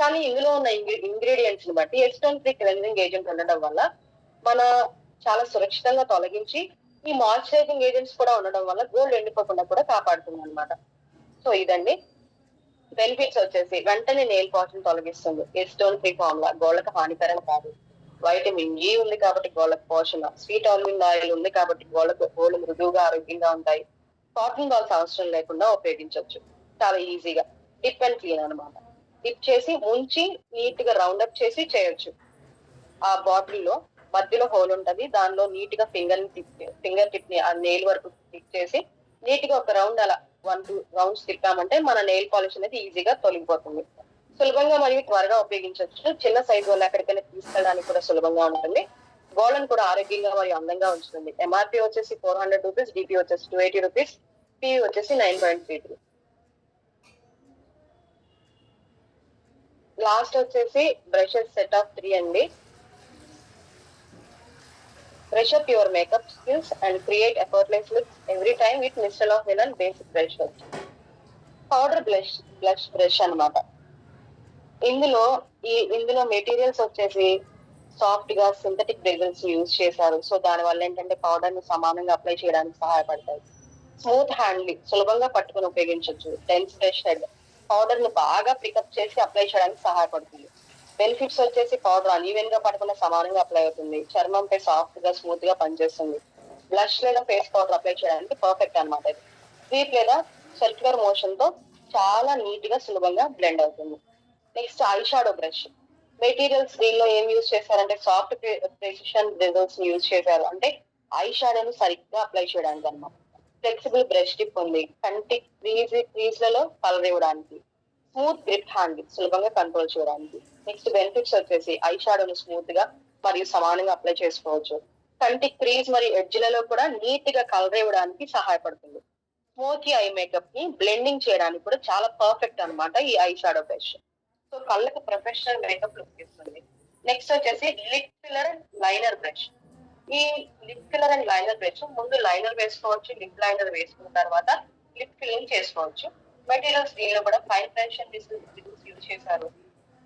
కానీ ఇందులో ఉన్న ఇంగ్రీడియంట్స్ ని బట్టి ఎస్టోన్ ఫ్రీ క్లెన్జింగ్ ఏజెంట్ ఉండడం వల్ల మన చాలా సురక్షితంగా తొలగించి ఈ మాయిశ్చరైజింగ్ ఏజెంట్స్ కూడా ఉండడం వల్ల గోల్డ్ ఎండిపోకుండా కూడా కాపాడుతుంది అనమాట. సో ఇదండి బెనిఫిట్స్ వచ్చేసి వెంటనే నెయిల్ పాలిష్ తొలగిస్తుంది. ఎస్టోన్ ఫ్రీ ఫార్ములా గోళ్ళకు హానికరం కాదు. వైటమిన్ ఇ ఉంది కాబట్టి గోళ్ళకు పోషణ. స్వీట్ ఆల్మండ్ ఆయిల్ ఉంది కాబట్టి గోళ్ళు మృదువుగా ఆరోగ్యంగా ఉంటాయి. కాటన్ బాల్స్ అవసరం లేకుండా ఉపయోగించవచ్చు చాలా ఈజీగా. డిప్ అండ్ క్లీన్ అనమాట. డిప్ చేసి ముంచి నీట్ గా రౌండ్ అప్ చేసి చేయొచ్చు. ఆ బాటిల్లో మధ్యలో హోల్ ఉంటది. దానిలో నీట్ గా ఫింగర్ టిప్ ని ఆ నెయిల్ వరకు టిప్ చేసి నీట్ గా ఒక రౌండ్ అలా 1-2 రౌండ్స్ తిప్పామంటే మన నెయిల్ పాలిష్ అనేది ఈజీగా తొలగిపోతుంది. సులభంగా మరియు త్వరగా ఉపయోగించవచ్చు. చిన్న సైజు వల్ల ఎక్కడికైనా తీసుకెళ్ళడానికి కూడా సులభంగా ఉంటుంది. గోళ్ళను కూడా ఆరోగ్యంగా మరియు అందంగా ఉంచుతుంది. ఎంఆర్పి వచ్చేసి 400 రూపీస్, డిపి వచ్చేసి 280 రూపీస్, పివి వచ్చేసి 9.33. లాస్ట్ వచ్చేసి బ్రషెస్ సెట్ ఆఫ్ 3 అండి. Brush up your makeup skills and create effortless looks every time with Mr. Villain basic brush. Powder blush brush అనమాట. ఇందులో మెటీరియల్స్ వచ్చేసి సాఫ్ట్ గా సింథటిక్ బ్రిజిల్స్ యూజ్ చేశారు. సో దాని వల్ల ఏంటంటే పౌడర్ ని సమానంగా అప్లై చేయడానికి సహాయపడతాయి. స్మూత్ హ్యాండ్లింగ్ సులభంగా పట్టుకుని ఉపయోగించవచ్చు. డెన్స్ బ్రష్ హెడ్ పౌడర్ ను బాగా పికప్ చేసి అప్లై చేయడానికి సహాయపడుతుంది. బెనిఫిట్స్ వచ్చేసి పౌడర్ అన్ఈవెన్ గా పడకుండా సమానంగా అప్లై అవుతుంది. చర్మంపై సాఫ్ట్ గా స్మూత్ గా పనిచేస్తుంది. బ్లష్ లేదా ఫేస్ పౌడర్ అప్లై చేయడానికి పర్ఫెక్ట్ అనమాట. ఇది స్వీప్ లేదా సర్క్యులర్ మోషన్ తో చాలా నీట్ గా సులభంగా బ్లెండ్ అవుతుంది. Next I shadow brush. Materials దీనిలో ఏం యూజ్ చేశారంటే సాఫ్ట్ ప్రెసిషన్ బ్రిజిల్స్ యూజ్ చేశారు. అంటే ఐ షాడోను సరిగ్గా అప్లై చేయడానికి అనమాట. ఫ్లెక్సిబుల్ బ్రష్ టిప్ ఉంది. కంటి క్రీజ్ లలో కలర్ ఇవ్వడానికి. స్మూత్ గ్రిప్ హ్యాండ్ సులభంగా కంట్రోల్ చేయడానికి. నెక్స్ట్ బెనిఫిట్స్ వచ్చేసి ఐ షాడోను స్మూత్ గా మరియు సమానంగా అప్లై చేసుకోవచ్చు. కంటి క్రీజ్ మరియు ఎడ్జ్లలో కూడా నీట్ గా కలర్ ఇవ్వడానికి సహాయపడుతుంది. స్మోకీ ఐ మేకప్ ని బ్లెండింగ్ చేయడానికి కూడా చాలా పర్ఫెక్ట్ అనమాట ఈ ఐ షాడో బ్రష్. సో కళ్ళకు ప్రొఫెషనల్ మేకప్ లుక్ ఇస్తుంది. నెక్స్ట్ వచ్చేసి lip filler and liner brush. ఈ lip filler and liner brush ముందు లైనర్ వేసుకోవచ్చు. లిప్ లైనర్ వేసుకున్న తర్వాత లిప్ ఫిల్లింగ్ చేసుకోవచ్చు. మెటీరియల్స్ దీనిలో కూడా ఫైన్ ఫ్రెషన్ యూజ్ చేశారు.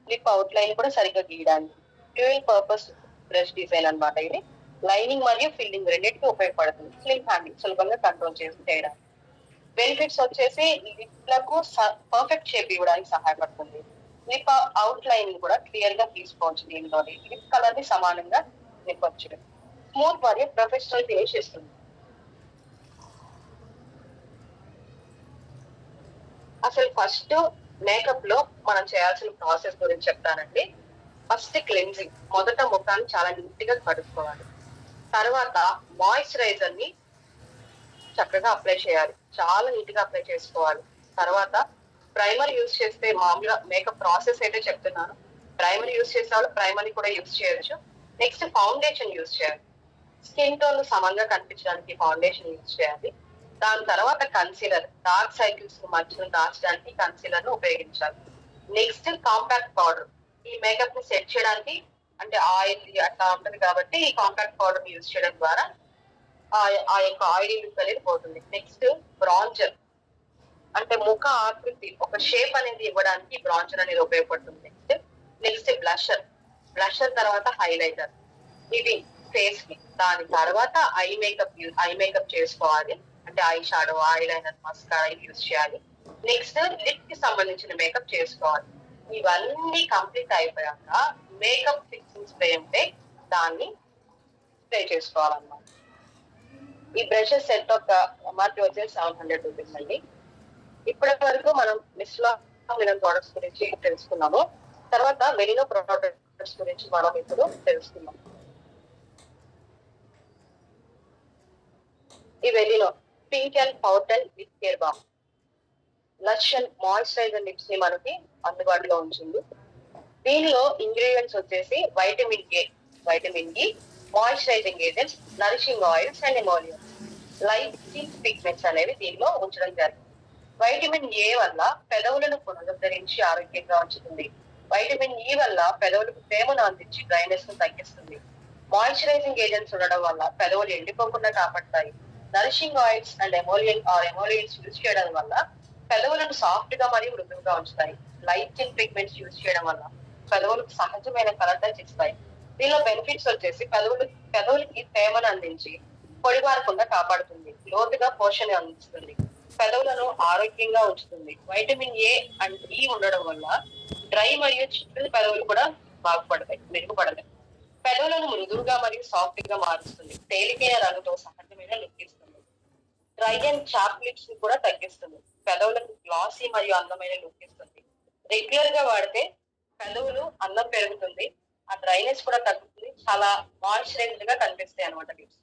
లిప్ అవుట్ లైన్ కూడా సరిగ్గా గీయడానికి. డ్యూయల్ పర్పస్ బ్రష్ డిజైన్ అనమాట. ఇది లైనింగ్ మరియు ఫిల్లింగ్ రెండింటికి ఉపయోగపడుతుంది. స్లిమ్ హ్యాండింగ్ సులభంగా కంట్రోల్ చేసి చేయడానికి. బెనిఫిట్స్ వచ్చేసి లిప్లకు పర్ఫెక్ట్ షేప్ ఇవ్వడానికి సహాయపడుతుంది. లిప్ అవుట్ లైన్ కూడా క్లియర్ గా తీసుకోవచ్చు. దీనిలో లిప్ కలర్ ని సమానంగా నింపొచ్చు. స్మూత్ మరియు ప్రొఫెషనల్ ఫినిష్ ఇస్తుంది. అసలు ఫస్ట్ మేకప్ లో మనం చేయాల్సిన ప్రాసెస్ గురించి చెప్తానండి. First cleansing. మొదట ముఖాన్ని చాలా నీట్ గా కడుక్కోవాలి. తర్వాత మాయిశ్చరైజర్ ని చక్కగా అప్లై చేయాలి. చాలా నీట్ గా అప్లై చేసుకోవాలి. తర్వాత ప్రైమర్ యూజ్ చేస్తే మామూలుగా మేకప్ ప్రాసెస్ అయితే చెప్తున్నాను. ప్రైమర్ యూజ్ చేసే వాళ్ళు ప్రైమర్ ని కూడా యూజ్ చేయొచ్చు. నెక్స్ట్ ఫౌండేషన్ యూజ్ చేయాలి. స్కిన్ టోన్ సమంగా కనిపించడానికి ఫౌండేషన్ యూజ్ చేయాలి. దాని తర్వాత కన్సీలర్. డార్క్ సైకిల్స్ మధ్యలో దాచడానికి కన్సీలర్ ను ఉపయోగించాలి. Next compact powder. ఈ మేకప్ ని సెట్ చేయడానికి అంటే ఆయిల్ అట్లా ఉంటది కాబట్టి ఈ కాంపాక్ట్ పౌడర్ యూజ్ చేయడం ద్వారా ఆ యొక్క ఆయిలీ లుక్ అనేది పోతుంది. నెక్స్ట్ బ్రాంజర్. అంటే ముఖ ఆకృతి ఒక షేప్ అనేది ఇవ్వడానికి బ్రాంజర్ అనేది ఉపయోగపడుతుంది. నెక్స్ట్ బ్లషర్ తర్వాత హైలైటర్. ఇది ఫేస్ కి. దాని తర్వాత ఐ మేకప్ చేసుకోవాలి. అంటే eye shadow, eye liner, mascara use చేయాలి. నెక్స్ట్ లిప్ కి సంబంధించిన మేకప్ చేసుకోవాలి. ఇవన్నీ కంప్లీట్ అయిపోయాక మేకప్ ఫిక్సింగ్ స్ప్రే ఉంటే దాన్ని స్ప్రే చేసుకోవాలన్నమాట. ఈ బ్రషెస్ సెట్ యొక్క ఎంఆర్పి వచ్చేసి 700 రూపీస్ అండి. ఇప్పటి వరకు మనం మిస్లా ప్రొడక్ట్స్ గురించి తెలుసుకున్నాము. తర్వాత వెలినో ప్రొడక్ట్స్ గురించి మనం ఇప్పుడు తెలుసుకున్నాం. ఈ వెలినో pink and powder lip care balm lush and moisturiser lips ని మనకి అందుబాటులో ఉంచింది. దీనిలో ఇంగ్రీడియంట్స్ వచ్చేసి vitamin E, moisturising agents, nourishing oils and emollients, light skin pigments అనేవి దీనిలో ఉంచడం జరిగింది. వైటమిన్ ఏ వల్ల పెదవులను పునరుద్ధరించి ఆరోగ్యంగా ఉంచుతుంది. వైటమిన్ ఈ వల్ల పెదవులకు తేమను అందించి డ్రైనెస్ ను తగ్గిస్తుంది. మాయిశ్చరైజింగ్ ఏజెంట్స్ ఉండడం వల్ల పెదవులు ఎండిపోకుండా కాపాడతాయి. నరిషింగ్ ఆయిల్స్ అండ్ ఎమోలియన్స్ యూజ్ చేయడం వల్ల పెదవులను సాఫ్ట్ గా మరియు మృదువుగా ఉంచుతాయి. లైట్ స్కిన్ పిగ్మెంట్స్ యూజ్ చేయడం వల్ల పెదవులకు సహజమైన కలర్ టచ్ ఇస్తాయి. దీనిలో బెనిఫిట్స్ వచ్చేసి పెదవులకి తేమను అందించి పొడిబారకుండా కాపాడుతుంది. లోతుగా పోషణ అందిస్తుంది. పెదవులను ఆరోగ్యంగా ఉంచుతుంది. వైటమిన్ ఏ అండ్ ఈ ఉండడం వల్ల డ్రై మరియు చిక్కుడు పెదవులు కూడా మెరుగుపడతాయి. పెదవులను మృదువుగా మరియు సాఫ్ట్ గా మారుస్తుంది. తేలికైన రంగుతో సహజమైన లుక్ ఇస్తుంది. డ్రై అండ్ చాప్ లిప్స్ ని కూడా తగ్గిస్తుంది. పెదవులకు గ్లాసీ మరియు అందమైన లుక్ ఇస్తుంది. రెగ్యులర్ గా వాడితే పెదవులు అందం పెరుగుతుంది. ఆ డ్రైనెస్ కూడా తగ్గుతుంది. చాలా మాయిశ్చరైజ్డ్ గా కనిపిస్తాయి అనమాట లిప్స్.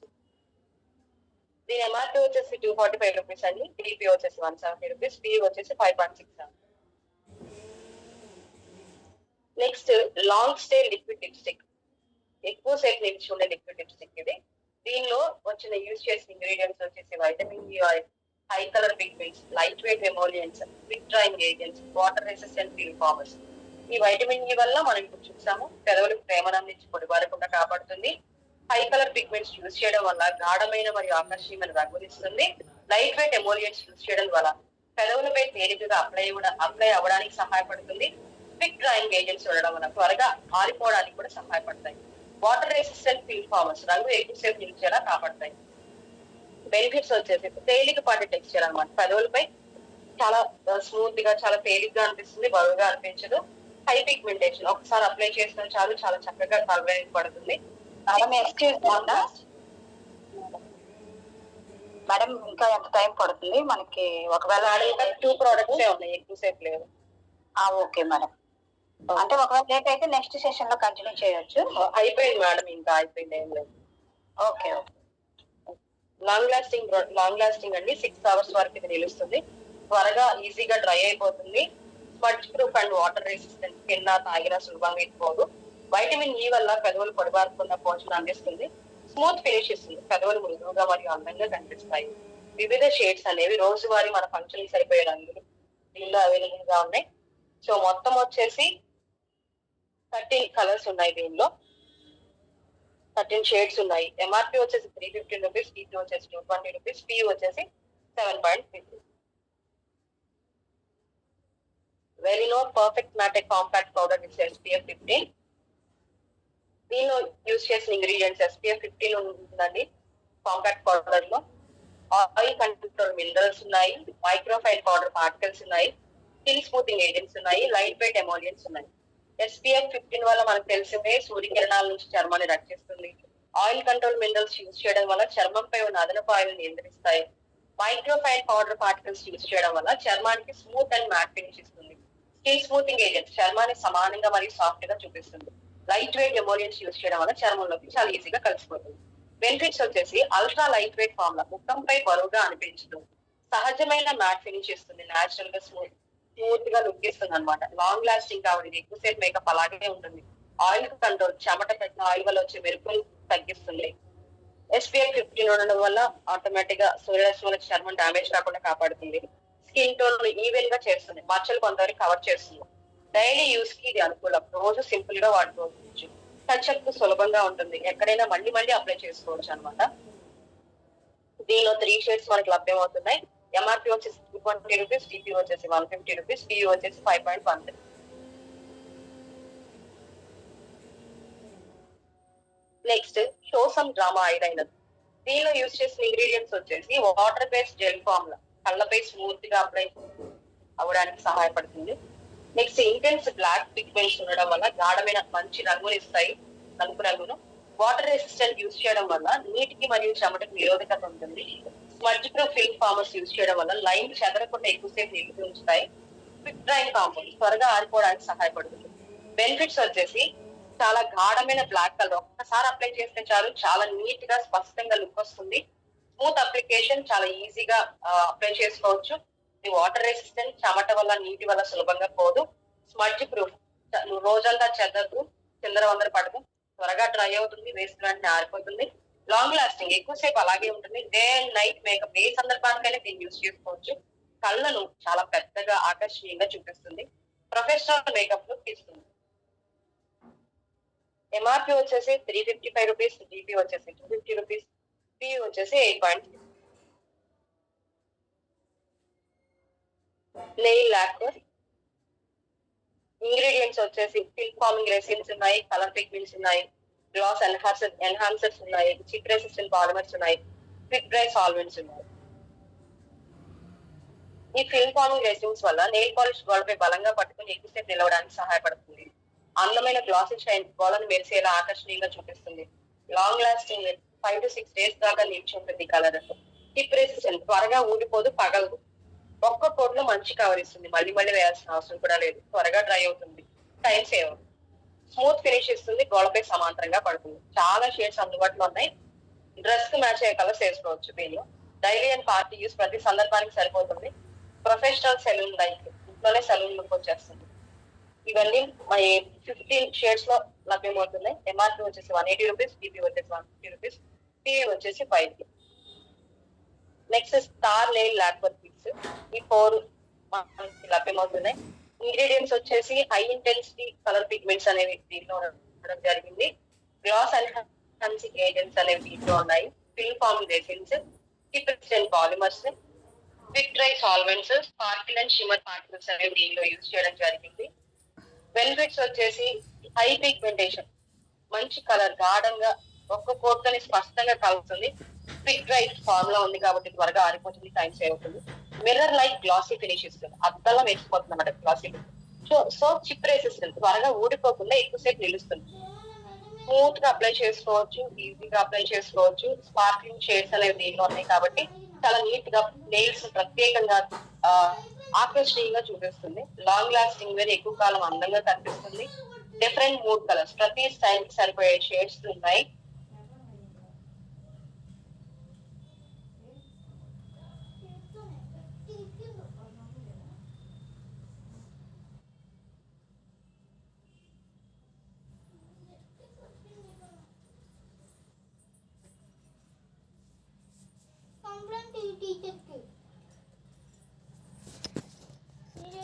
దీని ఎంఆర్పి వచ్చేసి 245 రూపీస్ అండి. టీపీ వచ్చేసి 170 రూపీస్, పీ వచ్చేసి 5.67. Next long stay liquid lipstick. ఎక్కువ సేపు నిలిచి ఉండే లిక్విడ్ లిప్స్టిక్ ఇది. దీనిలో వచ్చిన యూజ్ చేసిన ఇంగ్రీడియంట్స్ వచ్చేసి vitamin E oil, high colour pigments, lightweight emollients, quick drying agents, water resistant film formers. ఈ వైటమిన్ ఈ వల్ల మనం ఇప్పుడు చూసాము పెదవులకు ప్రేమను అందించి పొడిబారకుండా కాపాడుతుంది. హై కలర్ పిగ్మెంట్స్ యూజ్ చేయడం వల్ల గాఢమైన మరియు ఆకర్షణీయమైన రంగునిస్తుంది. లైట్ వెయిట్ ఎమోలియన్స్ యూజ్ చేయడం వల్ల పెదవులపై తేలికగా అప్లై అవ్వడానికి సహాయపడుతుంది. క్విక్ డ్రైయింగ్ ఏజెంట్స్ ఉండడం వల్ల త్వరగా ఆరిపోవడానికి కూడా సహాయపడతాయి. వాటర్ రెసిస్టెంట్ ఫిల్ ఫార్మర్స్ రంగు ఎక్కువసేపు నిలిచేలా కాపాడతాయి. బెనిఫిట్స్ వచ్చేసి తేలికపాటి టెక్స్చర్ అన్నమాట. పెదవులపై చాలా స్మూత్ గా, చాలా తేలిగ్గా అనిపిస్తుంది, బరువుగా అనిపించదు. హై పిగ్మెంటేషన్ ఒకసారి అప్లై చేసిన చాలు, చాలా చక్కగా కలర్ పడుతుంది. మేడం ఇంకా ఎంత టైం పడుతుంది మనకి? ఒకవేళ 2 ప్రోడక్ట్స్ ఉన్నాయి, ఎక్కువసేపు లేదు. Okay madam. అంటే ఒకవేళ లేట్ అయితే నెక్స్ట్ సెషన్ లో కంటిన్యూ చేయొచ్చు. అయిపోయింది మేడం, ఇంకా అయిపోయింది, ఏం లేదు. ఓకే. లాంగ్ లాస్టింగ్ అండి. 6 hours వరకు ఇది నిలుస్తుంది. త్వరగా ఈజీగా డ్రై అయిపోతుంది. Smudge proof and water resistant, కింద తాగినా సులభంగా ఇచ్చిపోదు. వైటమిన్ ఈ వల్ల పెదవులు పొడిబారకుండా పోషణ అందిస్తుంది. స్మూత్ ఫినిష్ ఇస్తుంది. పెదవులు మృదువుగా మరియు అందంగా కనిపిస్తాయి. వివిధ షేడ్స్ అనేవి రోజువారీ మన ఫంక్షన్ సరిపోయే రంగులు దీనిలో అవైలబుల్ గా ఉన్నాయి. సో మొత్తం వచ్చేసి 13 కలర్స్ ఉన్నాయి. దీనిలో 13 షేడ్స్ ఉన్నాయి. ఎంఆర్పి వచ్చేసి 315 రూపీస్, టీపీ వచ్చేసి 220 రూపీస్, పీ వచ్చేసి 7.50. వెలినో పర్ఫెక్ట్ మ్యాటిక్ కాంపాక్ట్ పౌడర్ విత్ SPF 15. దీనిలో యూజ్ చేసిన ఇంగ్రీడియంట్స్ SPF 15 ఉంటుందండి. కాంపాక్ట్ పౌడర్ లో ఆయిల్ కంట్రోల్ మినరల్స్ ఉన్నాయి, మైక్రోఫైల్ పౌడర్ పార్టికల్స్ ఉన్నాయి, స్కిన్ స్మూతింగ్ ఏజెంట్స్ ఉన్నాయి, లైట్ వెయిట్ ఎమోలియన్స్ ఉన్నాయి. SPF 15 వల్ల మనకు తెలిసిందే సూర్యకిరణాల నుంచి చర్మాన్ని రక్షిస్తుంది. ఆయిల్ కంట్రోల్ మినరల్స్ యూజ్ చేయడం వల్ల చర్మంపై ఉన్న అదనపు ఆయిల్ నియంత్రిస్తాయి. మైక్రోఫైల్ పౌడర్ పార్టికల్స్ యూజ్ చేయడం వల్ల చర్మానికి స్మూత్ అండ్ మ్యాట్ ఫినిష్ ఇస్తుంది. స్కిన్ స్మూతింగ్ ఏజెంట్స్ చర్మాన్ని సమానంగా మరియు సాఫ్ట్ గా చూపిస్తుంది. లైట్ వెయిట్ ఎమోలియన్స్ యూజ్ చేయడం వల్ల చర్మంలోకి చాలా ఈజీగా కలిసిపోతుంది. బెనిఫిట్స్ వచ్చేసి అల్ట్రా లైట్ వెయిట్ ఫార్ములా, ముఖంపై బరువుగా అనిపించదు, సహజమైన మ్యాట్ ఫినిష్ ఇస్తుంది, నేచురల్ గా స్మూత్ గా లుక్ ఇస్తుంది అనమాట. లాంగ్ లాస్టింగ్ కాబట్టి ఎక్కువసేపు మేకప్ అలాగే ఉంటుంది. ఆయిల్ కంట్రోల్, చెమట పెట్టిన ఆయిల్ వల్ల వచ్చే మెరుపులు తగ్గిస్తుంది. SPF 15 ఉండడం వల్ల ఆటోమేటిక్ గా సూర్యరశ్మి వల్ల చర్మం డ్యామేజ్ కాకుండా కాపాడుతుంది. స్కిన్ టోన్ ఈవెన్ గా చేస్తుంది, మచ్చలు కొంతవరకు కవర్ చేస్తుంది. డైలీ యూస్ కి ఇది అనుకూలం. రోజు సింపుల్ గా వాడుకోవచ్చు. టచ్ అప్ సులభంగా ఉంటుంది. ఎక్కడైనా మళ్ళీ అప్లై చేసుకోవచ్చు అనమాట. దీనిలో 3 షేడ్స్ మనకి లభ్యమవుతున్నాయి. ఎంఆర్పి వచ్చేసి 220 రూపీస్, టీపీ వచ్చేసి 150 రూపీస్, పీ వచ్చేసి 5.13. Next show some drama eyeliner. దీనిలో యూజ్ చేసిన ఇంగ్రీడియంట్స్ వచ్చేసి వాటర్ బేస్డ్ జెల్ ఫార్ములా, కళ్ళపై స్మూత్ గా అప్లై అవ్వడానికి సహాయపడుతుంది. నెక్స్ట్ ఇంటెన్స్ బ్లాక్ పిగ్మెంట్స్ ఉండడం వల్ల గాఢమైన మంచి రంగుని ఇస్తాయి, నలుపు రంగును. వాటర్ రెసిస్టెంట్ యూజ్ చేయడం వల్ల నీటికి మరియు చెమటకు నిరోధకత ఉంటుంది. Smudge proof film farmers use చేయడం వల్ల లైన్ చెదరకుండా ఎక్కువసేపు నిలిపి ఉంచుతాయి. క్విక్ డ్రైన్ కాంపౌండ్ త్వరగా ఆరిపోవడానికి సహాయపడుతుంది. బెనిఫిట్స్ వచ్చేసి చాలా గాఢమైన బ్లాక్ కలర్ ఒక్కసారి అప్లై చేస్తే చాలు, చాలా నీట్ గా స్పష్టంగా లుక్ వస్తుంది. స్మూత్ అప్లికేషన్, చాలా ఈజీగా అప్లై చేసుకోవచ్చు. ఇది వాటర్ రెసిస్టెంట్, చెమట వల్ల నీటి వల్ల సులభంగా పోదు. స్మడ్జ్ ప్రూఫ్, రోజంతా చెదరదు, చిందర పడదు, త్వరగా డ్రై అవుతుంది, వేసిన వెంటనే ఆరిపోతుంది. లాంగ్ లాస్టింగ్, ఎక్కువసేపు అలాగే ఉంటుంది. డే అండ్ నైట్ మేకప్ ఏ సందర్భానికైనా దీన్ని యూజ్ చేసుకోవచ్చు. కళ్ళను చాలా పెద్దగా ఆకర్షణీయంగా చూపిస్తుంది. ప్రొఫెషనల్ మేకప్ లుక్ ఇస్తుంది. ఎంఆర్పి వచ్చేసి 355 రూపీస్, జీపీ వచ్చేసి 250 రూపీస్, పివి వచ్చేసి 8.6. నెయిల్ లాక్వర్ ఇంగ్రీడియంట్స్ వచ్చేసి ఫిల్మ్ ఫార్మింగ్ రెసిన్స్ ఉన్నాయి, కలర్ పిగ్మెంట్స్ ఉన్నాయి, గ్లాస్ ఎన్హాన్సర్స్ ఉన్నాయి, చిప్ రెసిస్టెంట్ పాలిమర్స్ ఉన్నాయి, క్విక్ డ్రై సాల్వెంట్స్ ఉన్నాయి. ఈ ఫిల్మ్ ఫార్మింగ్ రెసిన్స్ వల్ల నెయిల్ పాలిష్ గోడపై బలంగా పట్టుకుని ఎక్కువసేపు నిలవడానికి సహాయపడుతుంది. అందమైన గ్లాసీ షైన్ గోడను మెరిసేలా ఆకర్షణీయంగా చూపిస్తుంది. లాంగ్ లాస్టింగ్ 5 to 6 days దాకా నిలిచి ఉంటుంది కలర్. చిప్ రెసిస్టెంట్, త్వరగా ఊడిపోదు, పగలదు. ఒక్క కోట్ లో మంచి కవర్ ఇస్తుంది, మళ్ళీ వేయాల్సిన అవసరం కూడా లేదు, త్వరగా డ్రై అవుతుంది, టైం సేవ్ అవుతుంది. స్మూత్ ఫినిష్ ఇస్తుంది, గోడపై సమాంతరంగా పడుతుంది. చాలా షేడ్స్ అందుబాటులో ఉన్నాయి. డ్రెస్ కి మ్యాచ్ అయ్యే కలర్స్ వేసుకోవచ్చు. దీనిలో డైలీ అండ్ పార్టీ యూస్ ప్రతి సందర్భానికి సరిపోతుంది. ప్రొఫెషనల్ సెలూన్ లైక్ ఇంట్లోనే సెలూన్ లుక్ వచ్చేస్తుంది. ఇవన్నీ 15 షేడ్స్ లో లభ్యమవుతున్నాయి. ఎంఆర్పి వచ్చేసి 180 రూపీస్, జీపీ వచ్చేసి 150 రూపీస్, పివి వచ్చేసి 5. Next star nail lacquer picks, ఈ 4 లభ్యమవుతున్నాయి. ఇంగ్రీడియంట్స్ వచ్చేసి హై ఇంటెన్సిటీ కలర్ పిగ్మెంట్స్ అనేవి దీంట్లో ఉండడం జరిగింది. గ్లాస్ ఎన్హాన్సింగ్ ఏజెంట్స్ అనేవి దీంట్లో ఉన్నాయి. Film forming resins, chip resistant polymers, quick dry solvents, sparkle and shimmer particles అనేవి దీనిలో యూజ్ చేయడం జరిగింది. బెనిఫిట్స్ వచ్చేసి హై పిగ్మెంటేషన్, మంచి కలర్, గాఢంగా ఒక్క కోట్తోని స్పష్టంగా కలుగుతుంది. క్విక్ డ్రై ఫార్ములా ఉంది కాబట్టి త్వరగా ఆరిపోతుంది, టైం సేవ్ అవుతుంది. మిర్రర్ లైక్ గ్లాసీ ఫినిష్ ఇస్తుంది, అద్దంలో మెరిసిపోతుంది అన్నమాట గ్లాసీ. సో చిప్ రెసిస్టెంట్, త్వరగా ఊడిపోకుండా ఎక్కువసేపు నిలుస్తుంది. స్మూత్ గా అప్లై చేసుకోవచ్చు, ఈజీగా అప్లై చేసుకోవచ్చు. స్పార్క్లింగ్ షేడ్స్ అనేవి దీనిలో ఉన్నాయి కాబట్టి చాలా నీట్ గా నెయిల్స్ ప్రత్యేకంగా ఆకర్షణీయంగా చూపిస్తుంది. లాంగ్ లాస్టింగ్ వేరే, ఎక్కువ కాలం అందంగా కనిపిస్తుంది. డిఫరెంట్ మూడ్ కలర్స్, ప్రతి స్టైల్ కి సరిపోయే షేడ్స్ ఉన్నాయి.